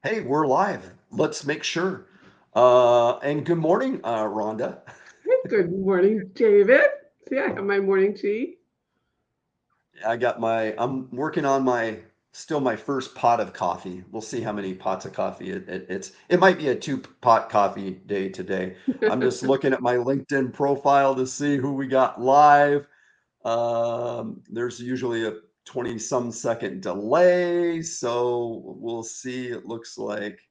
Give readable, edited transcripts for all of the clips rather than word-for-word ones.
Hey, we're live. Let's make sure. And good morning, Rhonda. Good morning, David. See, I have my morning tea. I'm working on still my first pot of coffee. We'll see how many pots of coffee it might be a two-pot coffee day today. I'm just looking at my LinkedIn profile to see who we got live. There's usually a 20 some second delay, so we'll see. It looks like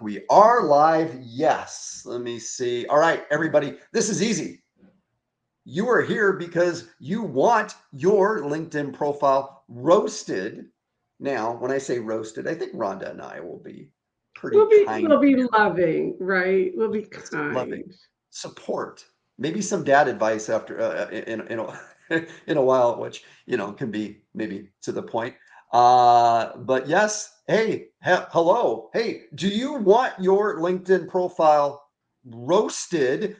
we are live. Yes. Let me see. All right, everybody, this is easy. You are here because you want your LinkedIn profile roasted. Now, when I say roasted, I think Rhonda and I will be pretty kind We'll to be you. loving, right? We'll be Yes, loving kind. support. Maybe some dad advice after in in a while, which can be maybe to the point. But yes, hey, hello, hey, do you want your LinkedIn profile roasted?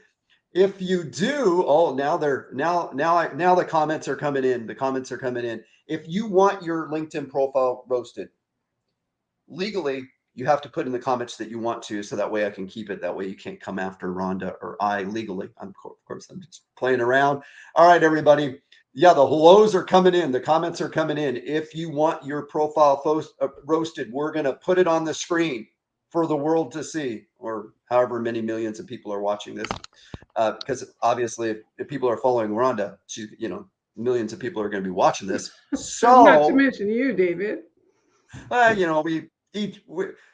If you do, oh, now the comments are coming in. The comments are coming in. If you want your LinkedIn profile roasted, legally, you have to put in the comments that you want to, so that way I can keep it. That way you can't come after Rhonda or I legally. Of course, I'm just playing around. All right, everybody. Yeah, the hellos are coming in. The comments are coming in. If you want your profile roasted, we're going to put it on the screen for the world to see, or however many millions of people are watching this. Because obviously, if people are following Rhonda, millions of people are going to be watching this. Not to So mention you, David. we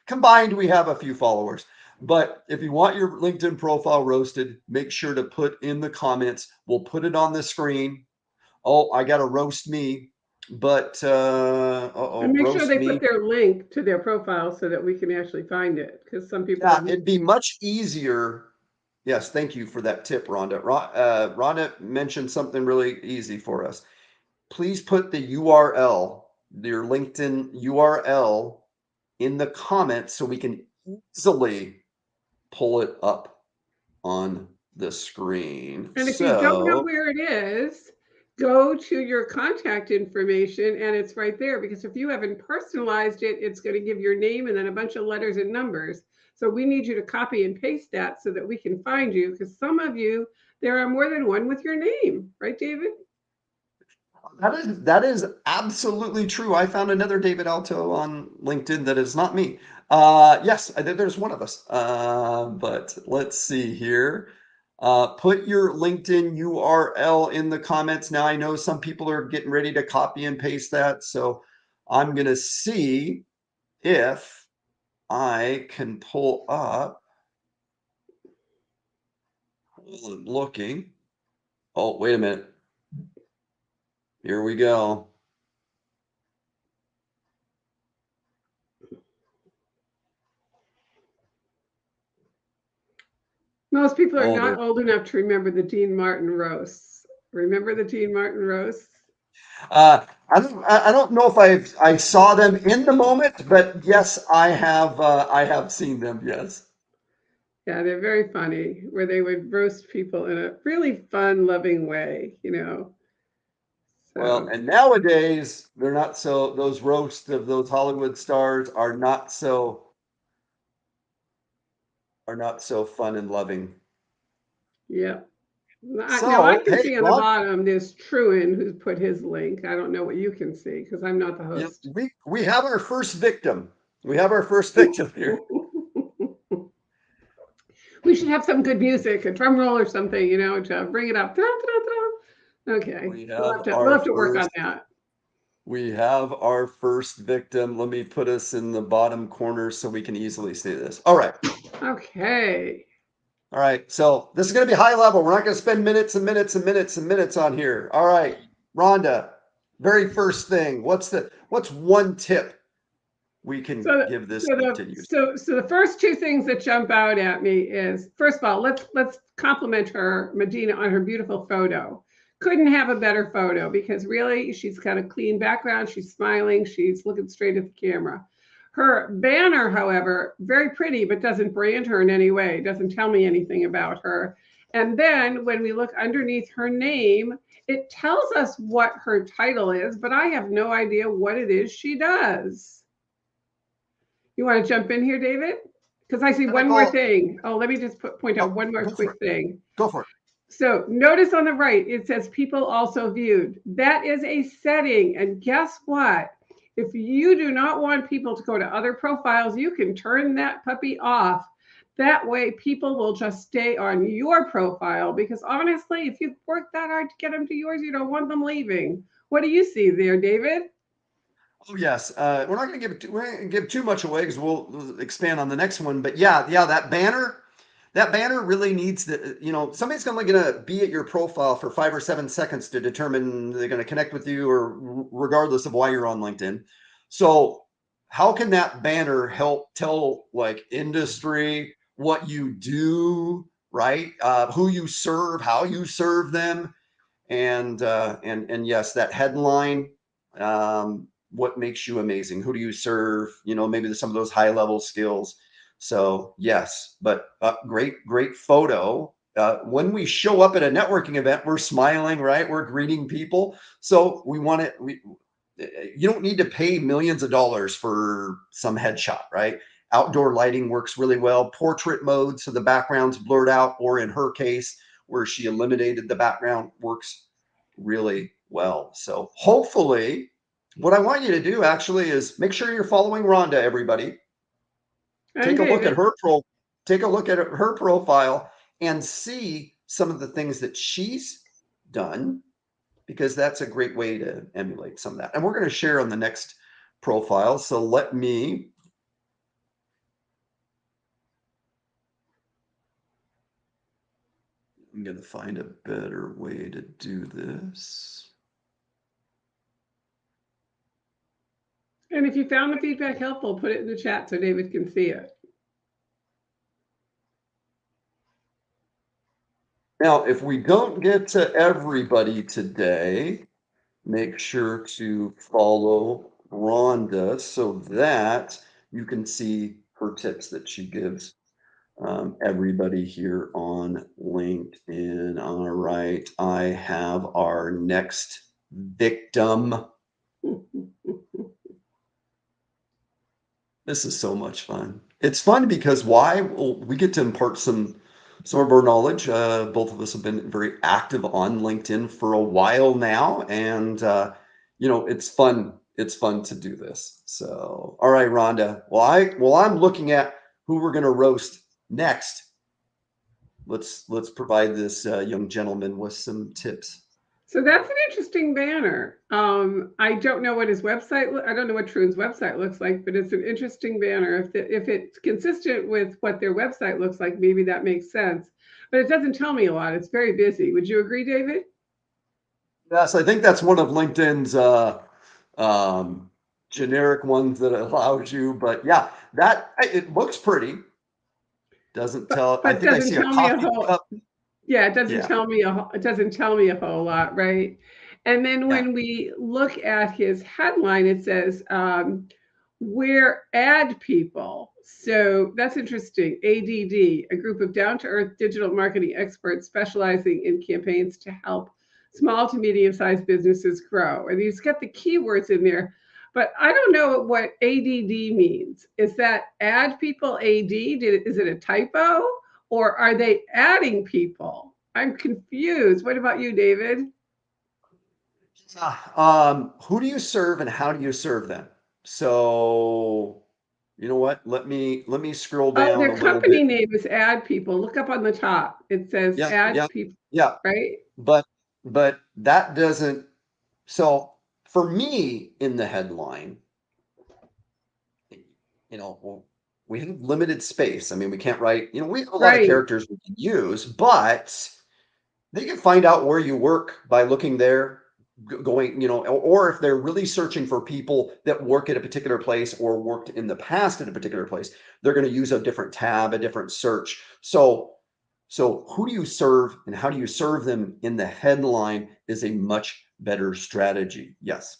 combined, we have a few followers. But if you want your LinkedIn profile roasted, make sure to put in the comments. We'll put it on the screen. Oh, I got to roast me, but And make sure roast they me. put their link to their profile so that we can actually find it. Because some people Yeah, have. it'd be much easier. Yes, thank you for that tip, Rhonda. Rhonda mentioned something really easy for us. Please put the URL, your LinkedIn URL, in the comments so we can easily pull it up on the screen. And if you don't know So, where it is, go to your contact information and it's right there. Because if you haven't personalized it, it's going to give your name and then a bunch of letters and numbers. So we need you to copy and paste that so that we can find you. Because some of you, there are more than one with your name, right, David? that is absolutely true. I found another David Alto on LinkedIn that is not me. Yes, I think there's one of us. But let's see here. Put your LinkedIn URL in the comments. Now I know some people are getting ready to copy and paste that, so I'm gonna see if I can pull up. While I'm looking. Oh, wait a minute. Here we go. Most people are Oh, not old enough to remember the Dean Martin roasts. Remember the Dean Martin roasts? I don't know if I saw them in the moment, but yes, I have seen them. Yes. Yeah, they're very funny, where they would roast people in a really fun, loving way. Well, So, and nowadays they're not so. Those roasts of those Hollywood stars are not so fun and loving. yeah. Now I So can hey, see on the Ron, bottom there's Truan who's put his link. I don't know what you can see because I'm not the host. we have our first victim. We have our first victim here. We should have some good music, a drum roll or something, to bring it up. Okay, We we'll have have to we'll our have to work on first that. We have our first victim. Let me put us in the bottom corner so we can easily see this. All right. Okay. All right. So this is going to be high level. We're not going to spend minutes and minutes and minutes and minutes on here. All right. Rhonda, very first thing. What's one tip we can So, give this so the LinkedIn user? so so the first two things that jump out at me is, first of all, let's compliment her, Medina, on her beautiful photo. Couldn't have a better photo because really she's got a clean background. She's smiling. She's looking straight at the camera. Her banner, however, very pretty, but doesn't brand her in any way. Doesn't tell me anything about her. And then when we look underneath her name, it tells us what her title is, but I have no idea what it is she does. You want to jump in here, David? Because I see Gonna one more go. thing. Oh, let me just point Oh, out one more go for it. quick thing. Go for it. So notice on the right, it says people also viewed. That is a setting. And guess what? If you do not want people to go to other profiles, you can turn that puppy off. That way, people will just stay on your profile because honestly, if you've worked that hard to get them to yours, you don't want them leaving. What do you see there, David? Oh yes, we're not gonna give too much away because we'll expand on the next one. But yeah, that banner really needs to, somebody's only gonna be at your profile for 5 or 7 seconds to determine they're gonna connect with you, or regardless of why you're on LinkedIn. So how can that banner help tell like industry, what you do, right? Who you serve, how you serve them, and yes, that headline, what makes you amazing, who do you serve, maybe some of those high level skills. So yes, but great photo. When we show up at a networking event, we're smiling, right? We're greeting people. So we want it. You don't need to pay millions of dollars for some headshot, right? Outdoor lighting works really well. Portrait mode, so the background's blurred out, or in her case, where she eliminated the background, works really well. So hopefully, what I want you to do actually is make sure you're following Rhonda, everybody. And Take a look at David. her pro take a look at her profile and see some of the things that she's done, because that's a great way to emulate some of that. And we're going to share on the next profile. So I'm going to find a better way to do this. And if you found the feedback helpful, put it in the chat so David can see it. Now, if we don't get to everybody today, make sure to follow Rhonda so that you can see her tips that she gives everybody here on LinkedIn. All right, I have our next victim. This is so much fun. It's fun because why? Well, we get to impart some of our knowledge. Both of us have been very active on LinkedIn for a while now, and it's fun. It's fun to do this. So, all right, Rhonda. Well, I'm looking at who we're going to roast next. Let's provide this young gentleman with some tips. So that's an interesting banner. I don't know what his website. I don't know what Troon's website looks like, but it's an interesting banner. If it's consistent with what their website looks like, maybe that makes sense. But it doesn't tell me a lot. It's very busy. Would you agree, David? Yes, I think that's one of LinkedIn's um, generic ones that allows you. But yeah, that it looks pretty. Doesn't tell. I But think I doesn't see a tell me a coffee whole. cup. Yeah, it doesn't Yeah, tell me it doesn't tell me a whole lot, right? And then yeah. when we look at his headline, it says we're ad people. So that's interesting. ADD, a group of down-to-earth digital marketing experts specializing in campaigns to help small to medium-sized businesses grow. And he's got the keywords in there, but I don't know what ADD means. Is that ad people AD? Is it a typo? Or are they adding people? I'm confused. What about you, David? Who do you serve and how do you serve them? So, you know what? Let me scroll Oh, down their a little bit. company name is Ad People. Look up on the top. It says Yeah, Ad yeah, People, yeah. right? But that doesn't. So for me, in the headline, well, we have limited space. I mean, we can't write. We have a lot of Right. characters we can use, but they can find out where you work by looking there, going, or if they're really searching for people that work at a particular place or worked in the past at a particular place, they're going to use a different tab, a different search. So who do you serve and how do you serve them in the headline is a much better strategy. Yes.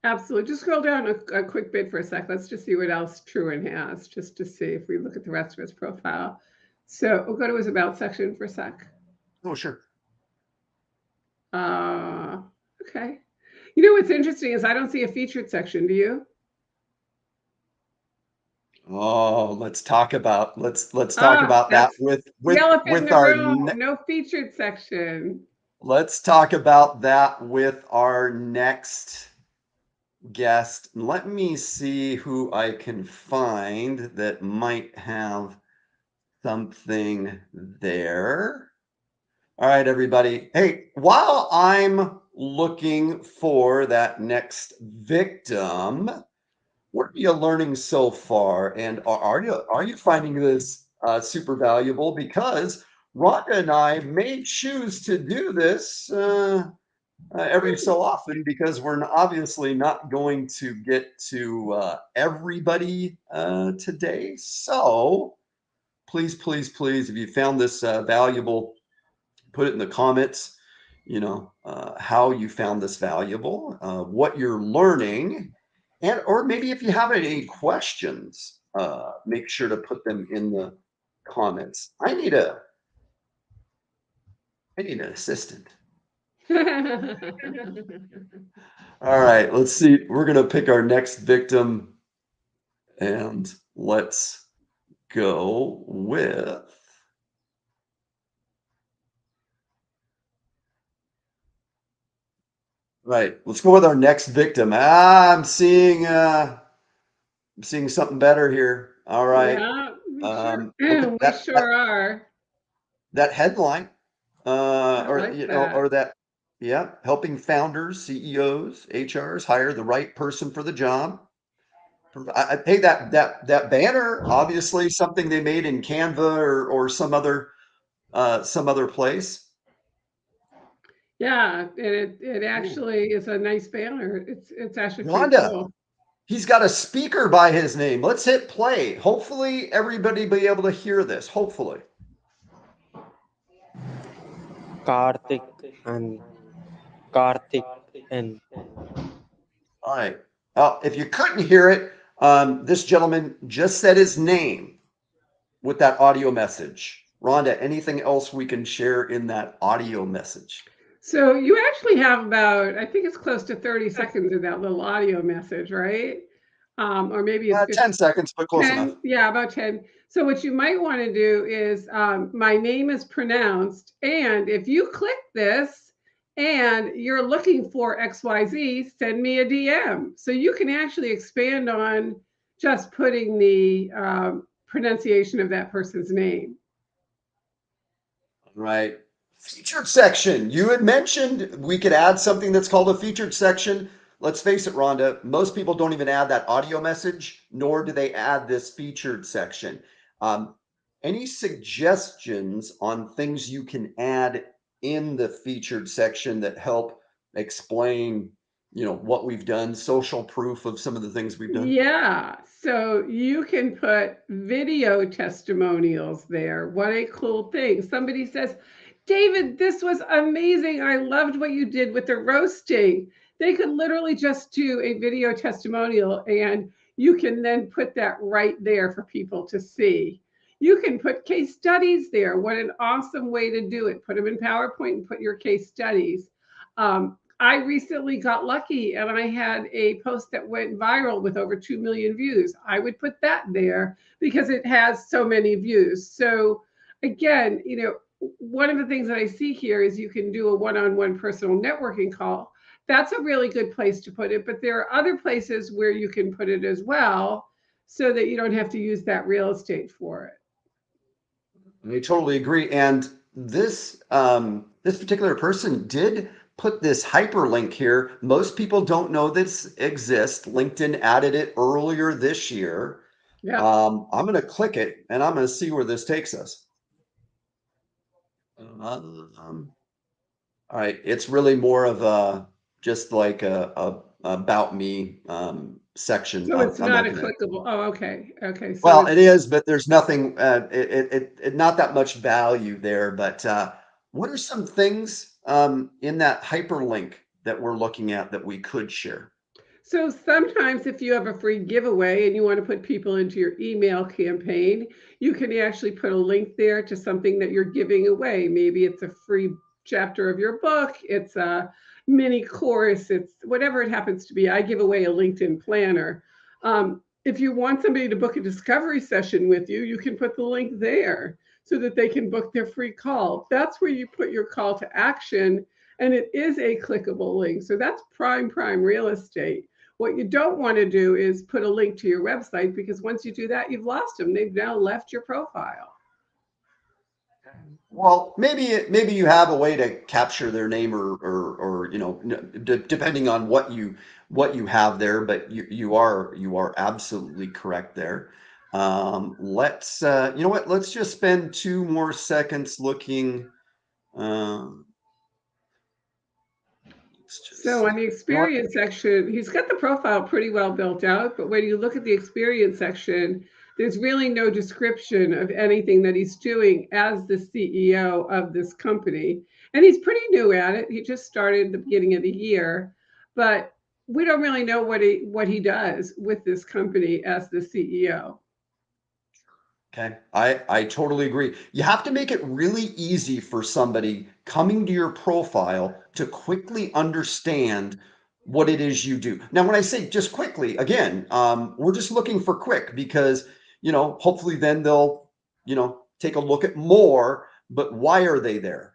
Absolutely. Just scroll down a quick bit for a sec. Let's just see what else Truan has, just to see if we look at the rest of his profile. So we'll go to his About section for a sec. Oh, sure. Uh, okay. You know what's interesting is I don't see a featured section. Do you? Oh, let's talk Ah, about that that's the elephant in with the our room. No featured section. let's talk about that with our next guest. Let me see who I can find that might have something there. All right, everybody. Hey, while I'm looking for that next victim, what are you learning so far? And are you finding this super valuable? Because Rhonda and I may choose to do this every so often because we're obviously not going to get to everybody today. So please, please, please, if you found this valuable, put it in the comments. How you found this valuable, what you're learning, and or maybe if you have any questions, make sure to put them in the comments. I need an assistant. All right, let's see. We're gonna pick our next victim, and let's go with. Right, let's go with our next victim. I'm seeing something better here. All right. Yeah, we sure Look at we sure are. that headline, I like that. or that, yeah, helping founders, CEOs, HRs hire the right person for the job. Hey, that banner, obviously something they made in Canva or some other place. Yeah, and it Ooh. actually is a nice banner. It's actually pretty Rhonda, cool. he's got a speaker by his name. Let's hit play. Hopefully, everybody be able to hear this. Hopefully. Karthik and Karthik and All right. If you couldn't hear it, this gentleman just said his name with that audio message. Rhonda, anything else we can share in that audio message? So you actually have about, I think it's close to 30 seconds of that little audio message, right? Or maybe it's 10 seconds, but close enough. 10, yeah, about 10. So what you might want to do is my name is pronounced, and if you click this and you're looking for XYZ, send me a DM. So you can actually expand on just putting the pronunciation of that person's name. Right. Featured section. You had mentioned we could add something that's called a featured section. Let's face it, Rhonda, most people don't even add that audio message, nor do they add this featured section. Um, any suggestions on things you can add in the featured section that help explain, what we've done, social proof of some of the things we've done? Yeah, so you can put video testimonials there. What a cool thing. Somebody says, David, this was amazing. I loved what you did with the roasting. They could literally just do a video testimonial, and you can then put that right there for people to see. You can put case studies there. What an awesome way to do it. Put them in PowerPoint and put your case studies. I recently got lucky and I had a post that went viral with over 2 million views. I would put that there because it has so many views. So, again, one of the things that I see here is you can do a one on one personal networking call. That's a really good place to put it. But there are other places where you can put it as well so that you don't have to use that real estate for it. I totally agree. And this particular person did put this hyperlink here. Most people don't know this exists. LinkedIn added it earlier this year. Yep. I'm going to click it and I'm going to see where this takes us. Um, all right, it's really more of a just like a about me section So it's I'm not a looking at. clickable. Oh, okay. Okay. So Well, it's it is, but there's nothing, not that much value there. But what are some things in that hyperlink that we're looking at that we could share? So sometimes if you have a free giveaway and you want to put people into your email campaign, you can actually put a link there to something that you're giving away. Maybe it's a free chapter of your book, it's a mini course, it's whatever it happens to be. I give away a LinkedIn planner. If you want somebody to book a discovery session with you, you can put the link there so that they can book their free call. That's where you put your call to action, and it is a clickable link. So that's prime real estate. What you don't want to do is put a link to your website, because once you do that, you've lost them. They've now left your profile. Well, maybe you have a way to capture their name or depending on what you have there, but you are absolutely correct there. Let's you know what? Let's just spend 2 more seconds looking. Um, let's So just on the you know what? experience section, he's got the profile pretty well built out, but when you look at the experience section, there's really no description of anything that he's doing as the CEO of this company. And he's pretty new at it. He just started at the beginning of the year, but we don't really know what he does with this company as the CEO. Okay, I totally agree. You have to make it really easy for somebody coming to your profile to quickly understand what it is you do. Now, when I say just quickly, again, we're just looking for quick because, hopefully then they'll, take a look at more, but why are they there?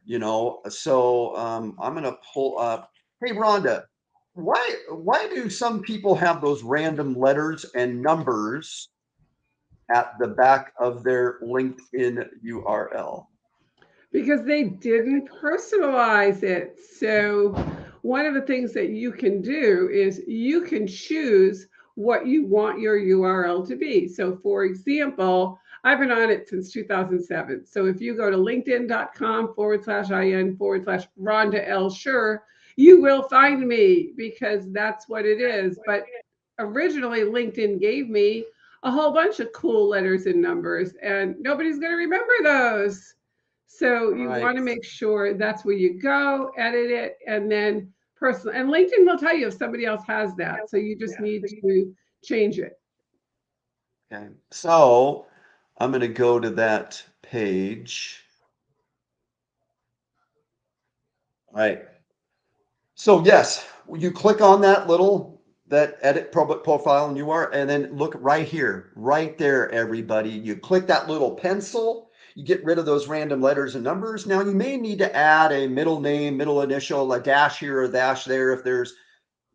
So I'm gonna pull up, hey Rhonda, why do some people have those random letters and numbers at the back of their LinkedIn URL? Because they didn't personalize it. So, one of the things that you can do is you can choose what you want your URL to be. So, for example, I've been on it since 2007. So, if you go to linkedin.com/in/, Rhonda L. Sher, you will find me, because that's what it is. But originally, LinkedIn gave me a whole bunch of cool letters and numbers, and nobody's going to remember those. So you Right. want to make sure that's where you go, edit it, and then personal. And LinkedIn will tell you if somebody else has that. So you just need to change it. Okay. So I'm going to go to that page. All right. So yes, you click on that edit profile and you are, and then look right here, right there, everybody. You click that little pencil, you get rid of those random letters and numbers. Now you may need to add a middle name, middle initial, a dash here, a dash there if there's,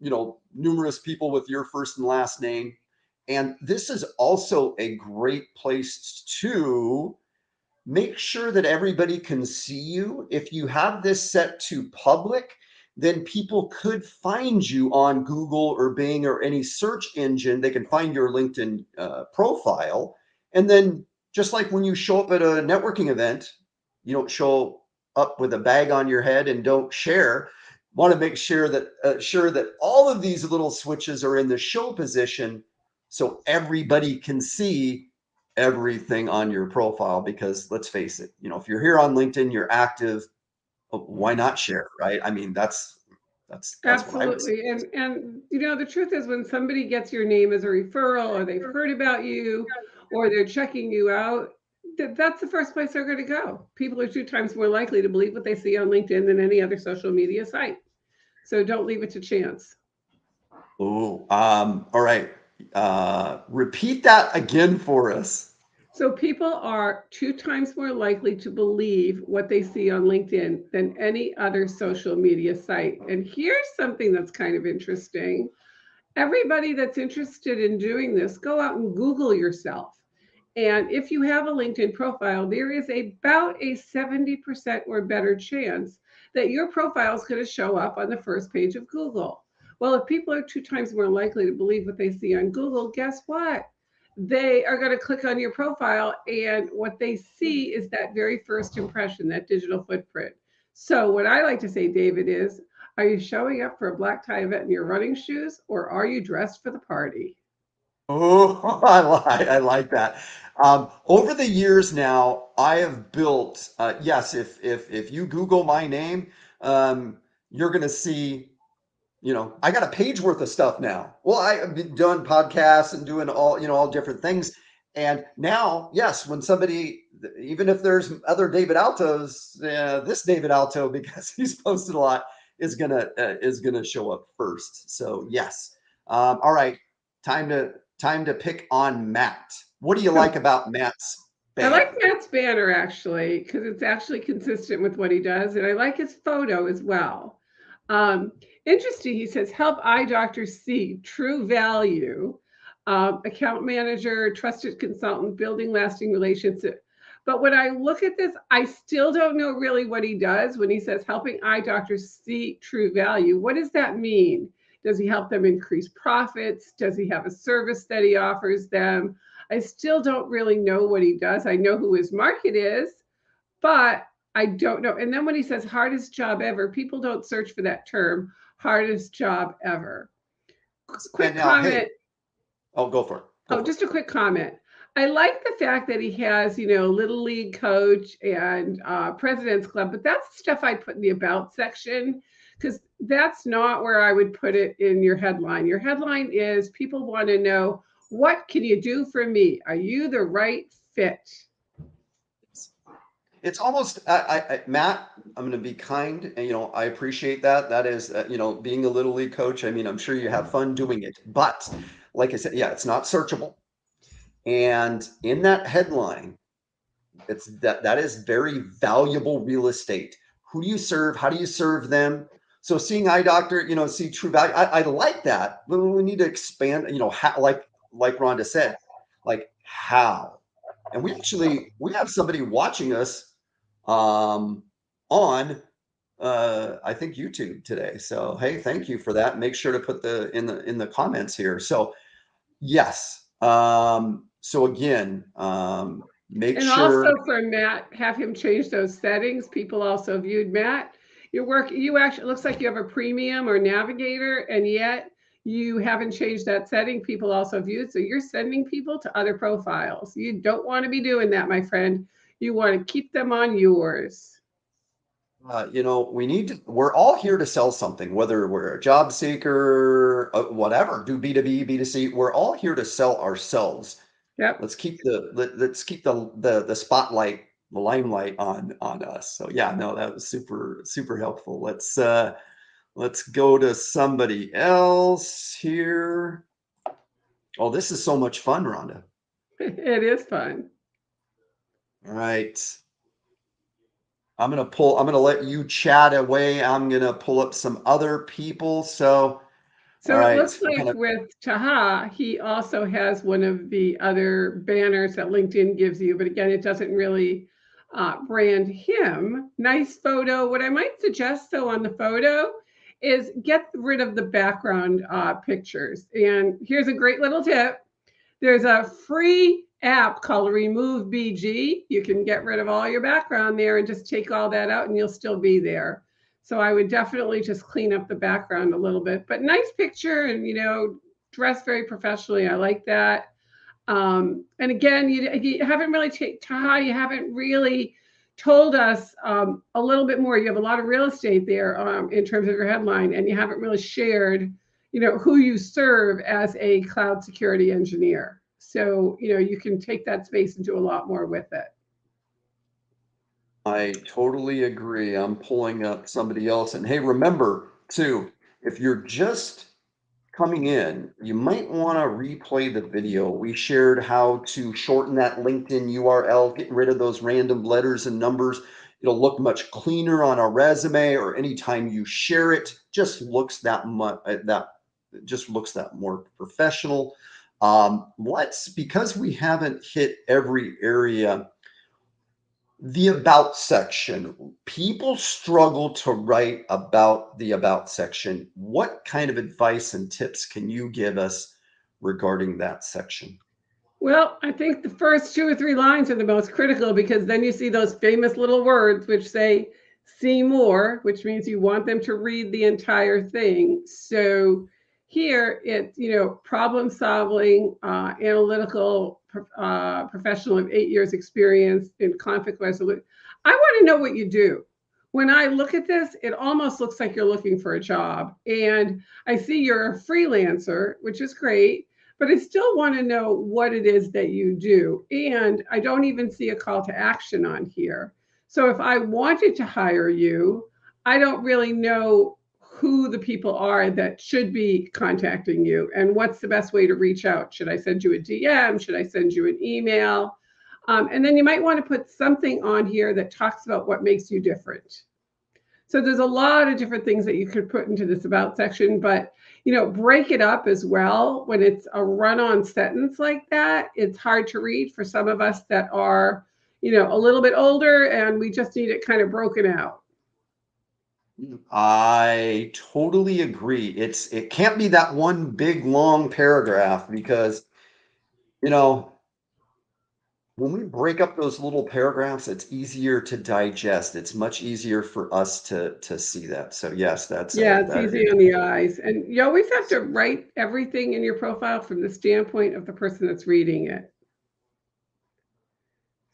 numerous people with your first and last name. And this is also a great place to make sure that everybody can see you. If you have this set to public, then people could find you on Google or Bing or any search engine. They can find your LinkedIn profile. And then, just like when you show up at a networking event, you don't show up with a bag on your head and don't share. Want to make sure that all of these little switches are in the show position so everybody can see everything on your profile, because let's face it, if you're here on LinkedIn, you're active, why not share, right? I mean, that's what I would say. Absolutely. And the truth is, when somebody gets your name as a referral, or they've heard about you, or they're checking you out, that's the first place they're going to go. People are 2 times more likely to believe what they see on LinkedIn than any other social media site. So don't leave it to chance. Oh, all right. Repeat that again for us. So people are 2 times more likely to believe what they see on LinkedIn than any other social media site. And here's something that's kind of interesting. Everybody that's interested in doing this, go out and Google yourself. And if you have a LinkedIn profile, there is about a 70% or better chance that your profile is going to show up on the first page of Google. Well, if people are 2 times more likely to believe what they see on Google, guess what? They are going to click on your profile, and what they see is that very first impression, that digital footprint. So, what I like to say, David, is, are you showing up for a black tie event in your running shoes, or are you dressed for the party? Oh, I like that. Over the years now, I have built. Yes, if you Google my name, you're going to see. I got a page worth of stuff now. Well, I've been doing podcasts and doing all different things. And now, yes, when somebody, even if there's other David Altos, this David Alto, because he's posted a lot, is gonna show up first. So yes. All right, time to time to pick on Matt. What do you like about Matt's I like banner? Matt's banner actually, because it's actually consistent with what he does, and I like his photo as well. Um, Interesting, he says, help eye doctors see true value, account manager, trusted consultant, building lasting relationships. But when I look at this, I still don't know really what he does when he says helping eye doctors see true value. What does that mean? Does he help them increase profits? Does he have a service that he offers them? I still don't really know what he does. I know who his market is, but I don't know. And then when he says hardest job ever, people don't search for that term, hardest job ever. And Quick now, hey, comment. oh, go for it. Go Oh, for it. just a quick comment. I like the fact that he has, little league coach and president's club, but that's stuff I put in the about section because that's not where I would put it in your headline. Your headline is people want to know, what can you do for me? Are you the right fit? It's almost Matt. I'm going to be kind, and I appreciate that. That is, being a little league coach. I mean, I'm sure you have fun doing it, but like I said, yeah, it's not searchable. And in that headline, it's that is very valuable real estate. Who do you serve? How do you serve them? So seeing eye doctor, see true value. I like that, but we need to expand. How, like Rhonda said, like how. And we have somebody watching us on I think YouTube today. So hey, thank you for that. Make sure to put the in the comments here. So yes. So again, make And also sure. for Matt, have him change those settings. People also viewed Matt. You actually, it looks like you have a premium or navigator, and yet you haven't changed that setting. People also viewed. So you're sending people to other profiles. You don't want to be doing that, my friend. You want to keep them on yours. We're all here to sell something, whether we're a job seeker, whatever, do B2B, B2C, we're all here to sell ourselves. Yep. Let's keep the spotlight, the limelight on us. So yeah, no, that was super, super helpful. Let's go to somebody else here. Oh, this is so much fun, Rhonda. It is fun. All right. I'm gonna let you chat away. I'm gonna pull up some other people. So, all So it looks right, we're like kind of with Taha, he also has one of the other banners that LinkedIn gives you, but again, it doesn't really brand him. Nice photo. What I might suggest though on the photo is get rid of the background pictures. And here's a great little tip. There's a free app called Remove BG. You can get rid of all your background there and just take all that out and you'll still be there. So I would definitely just clean up the background a little bit, but nice picture and, dress very professionally. I like that. And again, you haven't really Taha, you haven't really told us a little bit more. You have a lot of real estate there in terms of your headline, and you haven't really shared, who you serve as a cloud security engineer. So, you can take that space and do a lot more with it. I totally agree. I'm pulling up somebody else. And hey, remember too, if you're just coming in, you might want to replay the video. We shared how to shorten that LinkedIn URL, get rid of those random letters and numbers. It'll look much cleaner on a resume or anytime you share it, just looks that much that just looks that more professional. Because we haven't hit every area, the about section. People struggle to write about the about section. What kind of advice and tips can you give us regarding that section? Well, I think the first 2 or 3 lines are the most critical because then you see those famous little words which say see more, which means you want them to read the entire thing. So here it's, problem solving, analytical professional of 8 years experience in conflict resolution. I want to know what you do. When I look at this, it almost looks like you're looking for a job. And I see you're a freelancer, which is great, but I still want to know what it is that you do. And I don't even see a call to action on here. So if I wanted to hire you, I don't really know who the people are that should be contacting you and what's the best way to reach out. Should I send you a DM? Should I send you an email? And then you might want to put something on here that talks about what makes you different. So there's a lot of different things that you could put into this about section, but break it up as well. When it's a run-on sentence like that, it's hard to read for some of us that are, a little bit older and we just need it kind of broken out. I totally agree. It can't be that one big long paragraph because, you know, when we break up those little paragraphs, it's easier to digest. It's much easier for us to see that. So yes, Yeah, it's that easy is on the eyes. And you always have to write everything in your profile from the standpoint of the person that's reading it.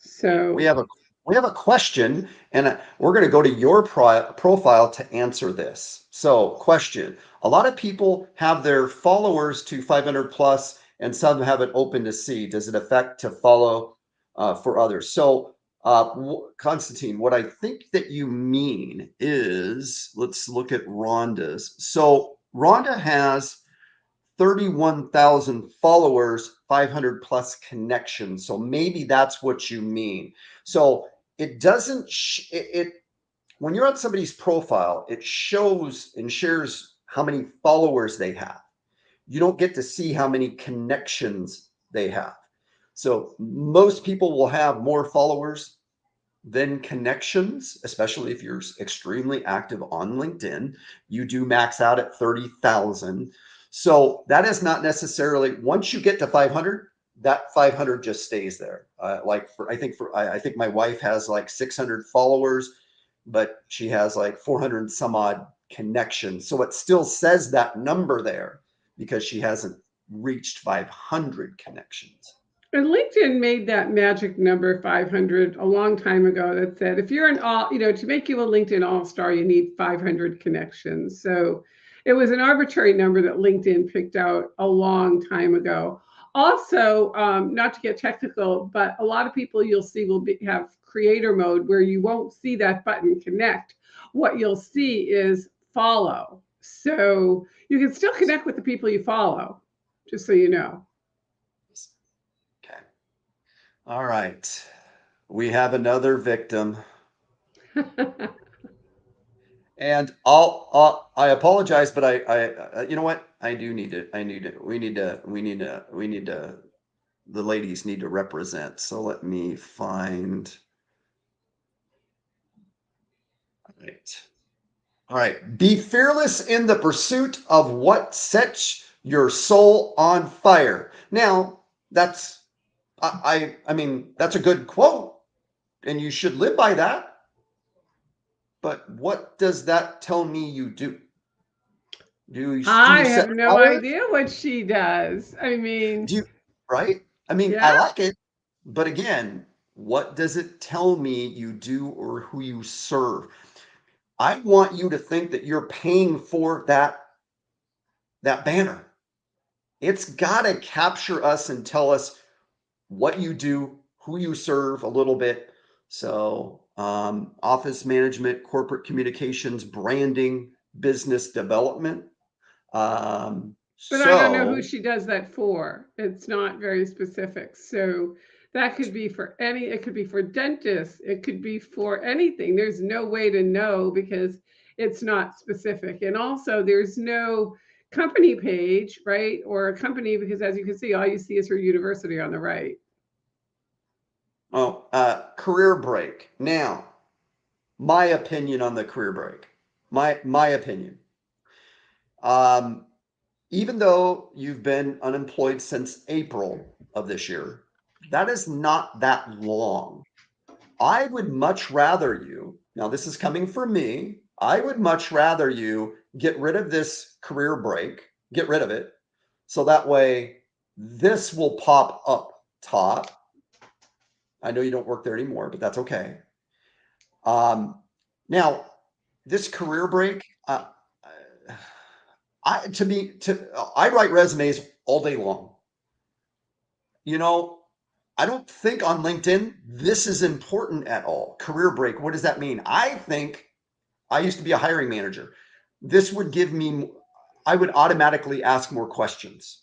we So, have a we have a question, and we're going to go to your profile to answer this. So, question: a lot of people have their followers to 500 plus, and some have it open to see. Does it affect to follow for others? So, Constantine, what I think that you mean is, let's look at Rhonda's. So, Rhonda has 31,000 followers, 500 plus connections. So maybe that's what you mean. So it doesn't, when you're on somebody's profile, it shows and shares how many followers they have. You don't get to see how many connections they have. So most people will have more followers than connections, especially if you're extremely active on LinkedIn. You do max out at 30,000. So that is not necessarily, once you get to 500, that 500 just stays there. I think my wife has like 600 followers, but she has like 400 and some odd connections. So it still says that number there because she hasn't reached 500 connections. and LinkedIn made that magic number 500 a long time ago that said if you're an all, to make you a LinkedIn all-star, you need 500 connections. So it was an arbitrary number that LinkedIn picked out a long time ago. Also, not to get technical, but a lot of people you'll see have creator mode where you won't see that button connect. What you'll see is follow. So you can still connect with the people you follow, just so you know. Okay. All right. We have another victim. And I apologize, but you know what? We need to, the ladies need to represent. So let me find, all right. All right. Be fearless in the pursuit of what sets your soul on fire. Now, I mean, that's a good quote and you should live by that. But what does that tell me you do? Do I you have set no fires? idea what she does. I mean, Do you, right? I mean, I yeah. like it, but again, what does it tell me you do or who you serve? I want you to think that you're paying for that banner. It's got to capture us and tell us what you do, who you serve a little bit. So, office management, corporate communications, branding, business development. Um, But I don't know who so she does that for. It's not very specific. So that could be for it could be for dentists, it could be for anything. There's no way to know because it's not specific. And also, there's no company page, right? Or a company, because as you can see, all you see is her university on the right. career break. Now, my opinion on the career break. My opinion. Um, even though you've been unemployed since April of this year, that is not that long. I would much rather you, now this is coming from me, I would much rather you get rid of this career break, get rid of it, so that way this will pop up top. I know you don't work there anymore, but that's okay. Now, this career break, I write resumes all day long. You know, I don't think on LinkedIn this is important at all. Career break, what does that mean? I think I used to be a hiring manager. this would give me, I would automatically ask more questions.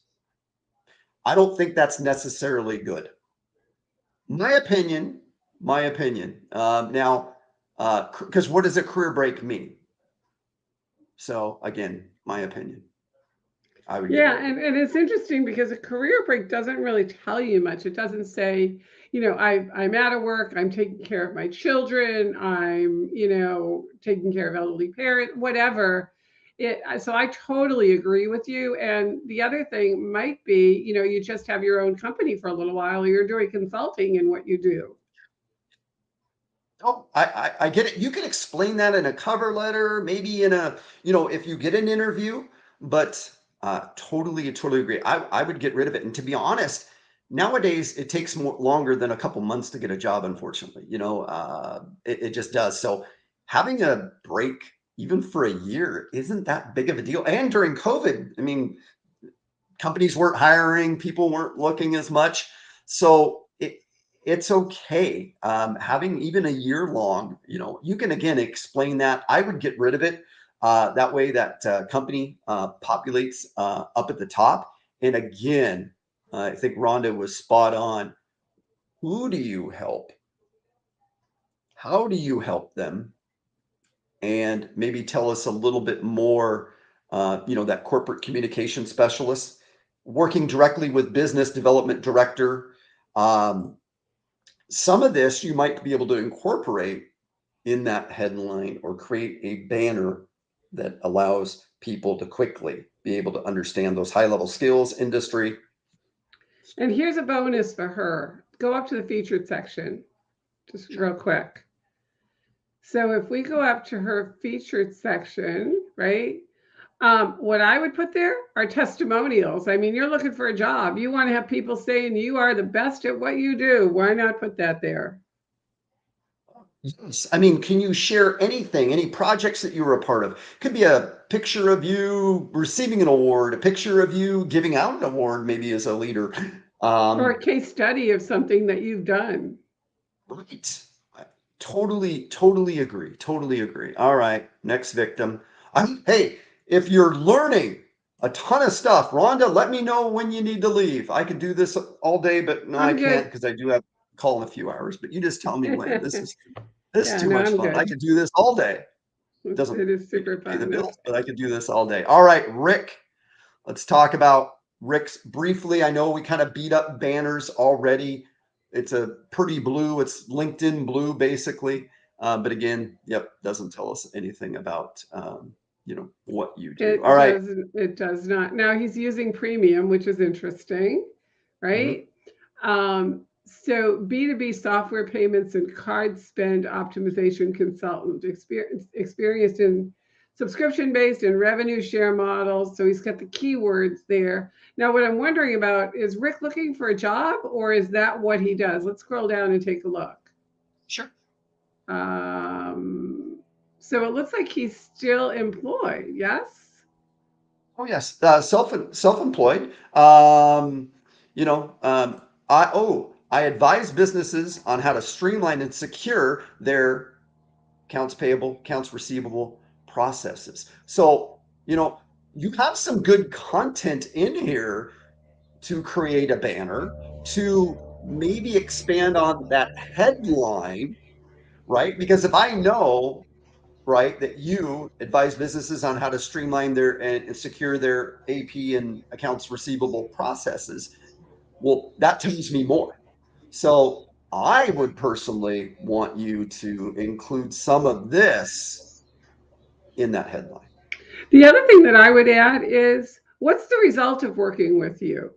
I don't think that's necessarily good. My opinion, my opinion. Now, because what does a career break mean? So again, my opinion. I would get Yeah, rid of it. and it's interesting because a career break doesn't really tell you much. It doesn't say, I'm out of work, I'm taking care of my children, I'm, taking care of elderly parent, whatever. So I totally agree with you. And the other thing might be, you just have your own company for a little while, or you're doing consulting in what you do. Oh, I get it. You can explain that in a cover letter, maybe in a, if you get an interview, but totally agree. I would get rid of it. And to be honest, nowadays it takes more longer than a couple months to get a job, unfortunately. It just does. So having a break, even for a year, isn't that big of a deal. And during COVID, I mean, companies weren't hiring, people weren't looking as much. So it's okay. Having even a year long, you can again explain that. I would get rid of it. That way, that company populates up at the top. And again, I think Rhonda was spot on. Who do you help? How do you help them? And maybe tell us a little bit more, that corporate communication specialist working directly with business development director. Um, some of this you might be able to incorporate in that headline or create a banner that allows people to quickly be able to understand those high level skills, industry. And here's a bonus for her. Go up to the featured section, just Sure. real quick. So if we go up to her featured section, right? What I would put there are testimonials. I mean, you're looking for a job. You want to have people saying you are the best at what you do. Why not put that there? Yes. I mean, can you share anything, any projects that you were a part of? Could be a picture of you receiving an award, a picture of you giving out an award, maybe as a leader. Or a Um, case study of something that you've done. right. I totally agree. Totally agree. All right. Next victim. Hey, if you're learning a ton of stuff, Rhonda, let me know when you need to leave. I could do this all day, but no, I I'm can't good. because I do have a call in a few hours. But you just tell me when. This is Yeah, too no, much I'm fun. I good. could do this all day. Doesn't It is super pay the fun. bills, but I could do this all day. All right, Rick, let's talk about Rick's briefly. I know we kind of beat up banners already. It's a pretty blue, it's LinkedIn blue basically. But again, yep, doesn't tell us anything about what you do. All right. It does not. Now he's using premium, which is interesting, Mhm. right? So B2B software payments and card spend optimization consultant, experienced in subscription-based and revenue share models. So he's got the keywords there. Now, what I'm wondering about is Rick looking for a job, or is that what he does? Let's scroll down and take a look. Sure. Um, so it looks like he's still employed. Yes. Oh yes, self-employed. You know, I advise businesses on how to streamline and secure their accounts payable, accounts receivable processes. So, you have some good content in here to create a banner, to maybe expand on that headline, right? Because if I know, right, that you advise businesses on how to streamline their and secure their AP and accounts receivable processes, well, that tells me more. So I would personally want you to include some of this in that headline. The other thing that I would add is what's the result of working with you?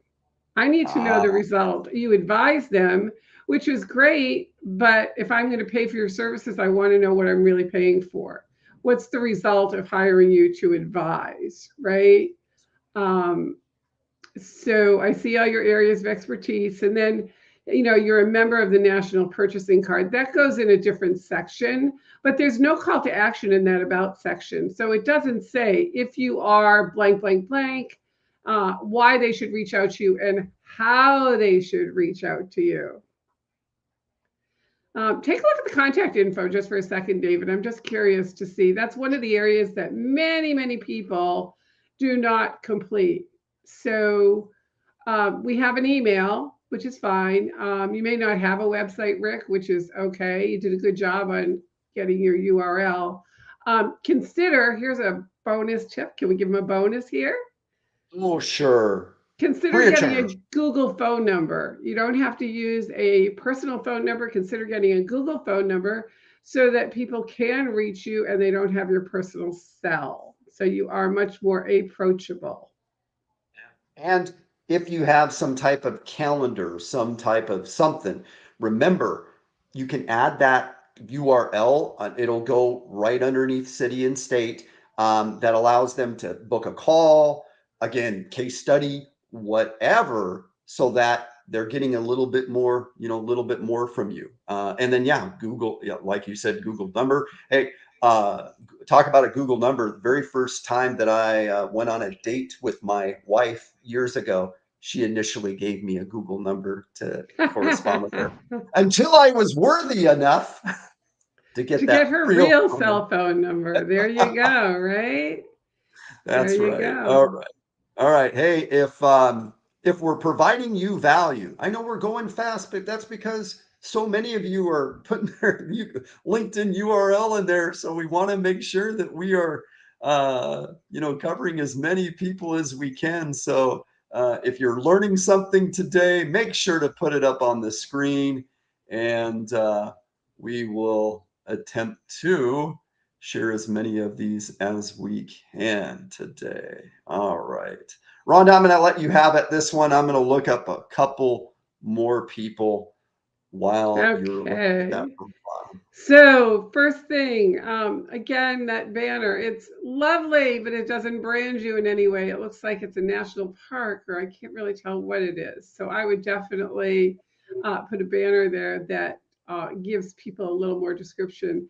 I need to know the Ah, result. You advise them, which is great, but if I'm going to pay for your services, I want to know what I'm really paying for. What's the result of hiring you to advise, right? Um, so I see all your areas of expertise. And then, you're a member of the National Purchasing Card. That goes in a different section, but there's no call to action in that about section. So it doesn't say if you are blank, blank, blank, why they should reach out to you and how they should reach out to you. Take a look at the contact info just for a second, David. I'm just curious to see. That's one of the areas that many people do not complete. So we have an email, which is fine. You may not have a website, Rick, which is okay. You did a good job on getting your URL. Consider, here's a bonus tip. Can we give them a bonus here? Oh, sure. Consider Free of getting a charge. Google phone number. You don't have to use a personal phone number. Consider getting a Google phone number so that people can reach you and they don't have your personal cell. So you are much more approachable. And if you have some type of calendar, some type of something, remember you can add that URL. It'll go right underneath city and state. That allows them to book a call, again, case study, whatever, so that they're getting a little bit more, a little bit more from you. And then, yeah, Google, like you said, Google number. Hey, uh, talk about a Google number. The very first time that I went on a date with my wife years ago, she initially gave me a Google number to correspond with her until I was worthy enough to To get get that her real real phone number. cell phone number. There you go, right? There That's you right. All go. right. All right. Hey, if we're providing you value, I know we're going fast, but that's because so many of you are putting their LinkedIn URL in there. So we want to make sure that we are covering as many people as we can. So if you're learning something today, make sure to put it up on the screen, and we will attempt to share as many of these as we can today. All right. Rhonda, I'm going to let you have it this one. I'm going to look up a couple more people while you're looking at that Okay. profile. So first thing, again, that banner, it's lovely, but it doesn't brand you in any way. It looks like it's a national park, or I can't really tell what it is. So I would definitely put a banner there that gives people a little more description.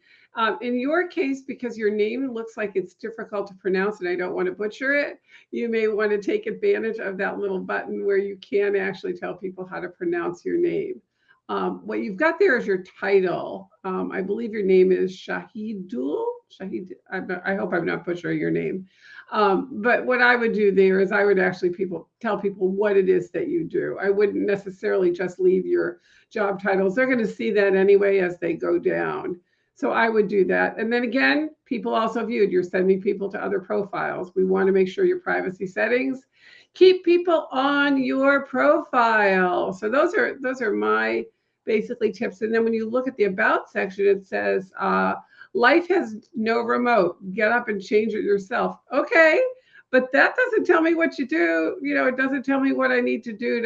In your case, because your name looks like it's difficult to pronounce and I don't want to butcher it, you may want to take advantage of that little button where you can actually tell people how to pronounce your name. What you've got there is your title. I believe your name is Shahidul. Shahid. I hope I'm not butchering your name. But what I would do there is I would actually tell people what it is that you do. I wouldn't necessarily just leave your job titles. They're going to see that anyway as they go down. So I would do that. And then again, people also viewed. You're sending people to other profiles. We want to make sure your privacy settings keep people on your profile. So those are my basically tips. And then when you look at the about section, it says, life has no remote. Get up and change it yourself. Okay. But that doesn't tell me what you do. It doesn't tell me what I need to do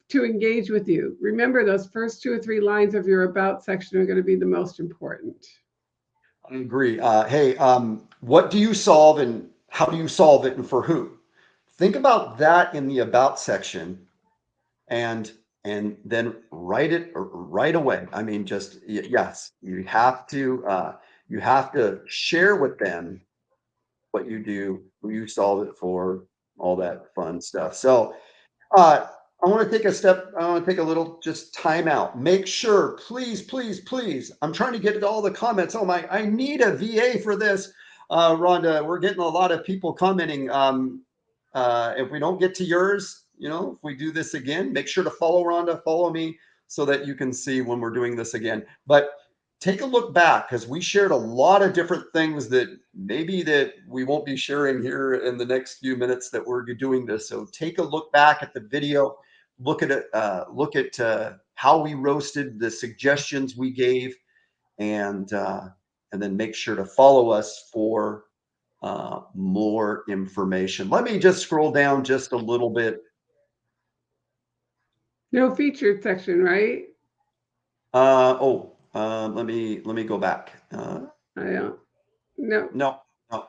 to engage with you. Remember, those first 2 or 3 lines of your about section are going to be the most important. I agree. Hey, what do you solve and how do you solve it and for who? Think about that in the about section, and then write it right away. I mean, just yes, you have to share with them what you do, who you solve it for, all that fun stuff. So uh, I want to take a step. I want to take a little just time out. Make sure, please. I'm trying to get to all the comments. Oh my, I need a VA for this. Rhonda, we're getting a lot of people commenting. If we don't get to yours, if we do this again, make sure to follow Rhonda, follow me, so that you can see when we're doing this again. But take a look back, because we shared a lot of different things that maybe that we won't be sharing here in the next few minutes that we're doing this. So take a look back at the video, look at it, look at how we roasted, the suggestions we gave, and then make sure to follow us for more information. Let me just scroll down just a little bit. No featured section, right? Let me go back. I don't. No. No, no.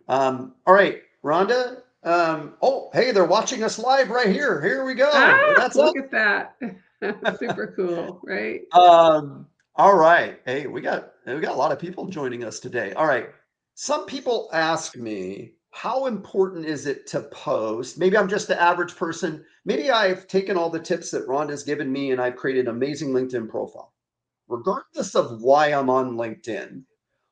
All right, Rhonda. Oh, hey, they're watching us live right here. Here we go. That's Look all. at that. Super cool, right? All right. Hey, we got a lot of people joining us today. All right. Some people ask me, how important is it to post? Maybe I'm just the average person. Maybe I've taken all the tips that Rhonda's given me and I've created an amazing LinkedIn profile. regardless of why I'm on LinkedIn,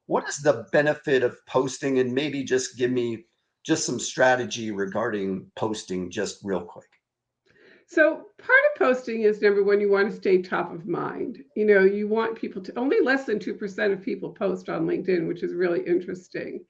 what is the benefit of posting? And maybe just give me just some strategy regarding posting just real quick. So part of posting is number one, you want to stay top of mind. You want people to, only less than 2% of people post on LinkedIn, which is really interesting.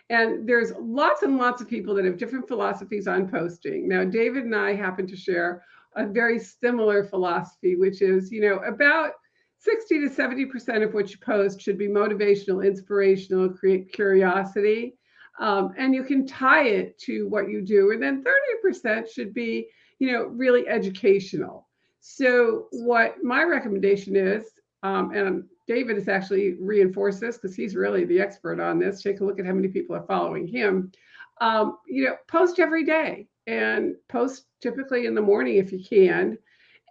And there's lots and lots of people that have different philosophies on posting. Now, David and I happen to share a very similar philosophy, which is, about 60 to 70% of what you post should be motivational, inspirational, create curiosity. And you can tie it to what you do. And then 30% should be really educational. So, what my recommendation is, and David has actually reinforced this because he's really the expert on this. Take a look at how many people are following him. Post every day and post typically in the morning if you can.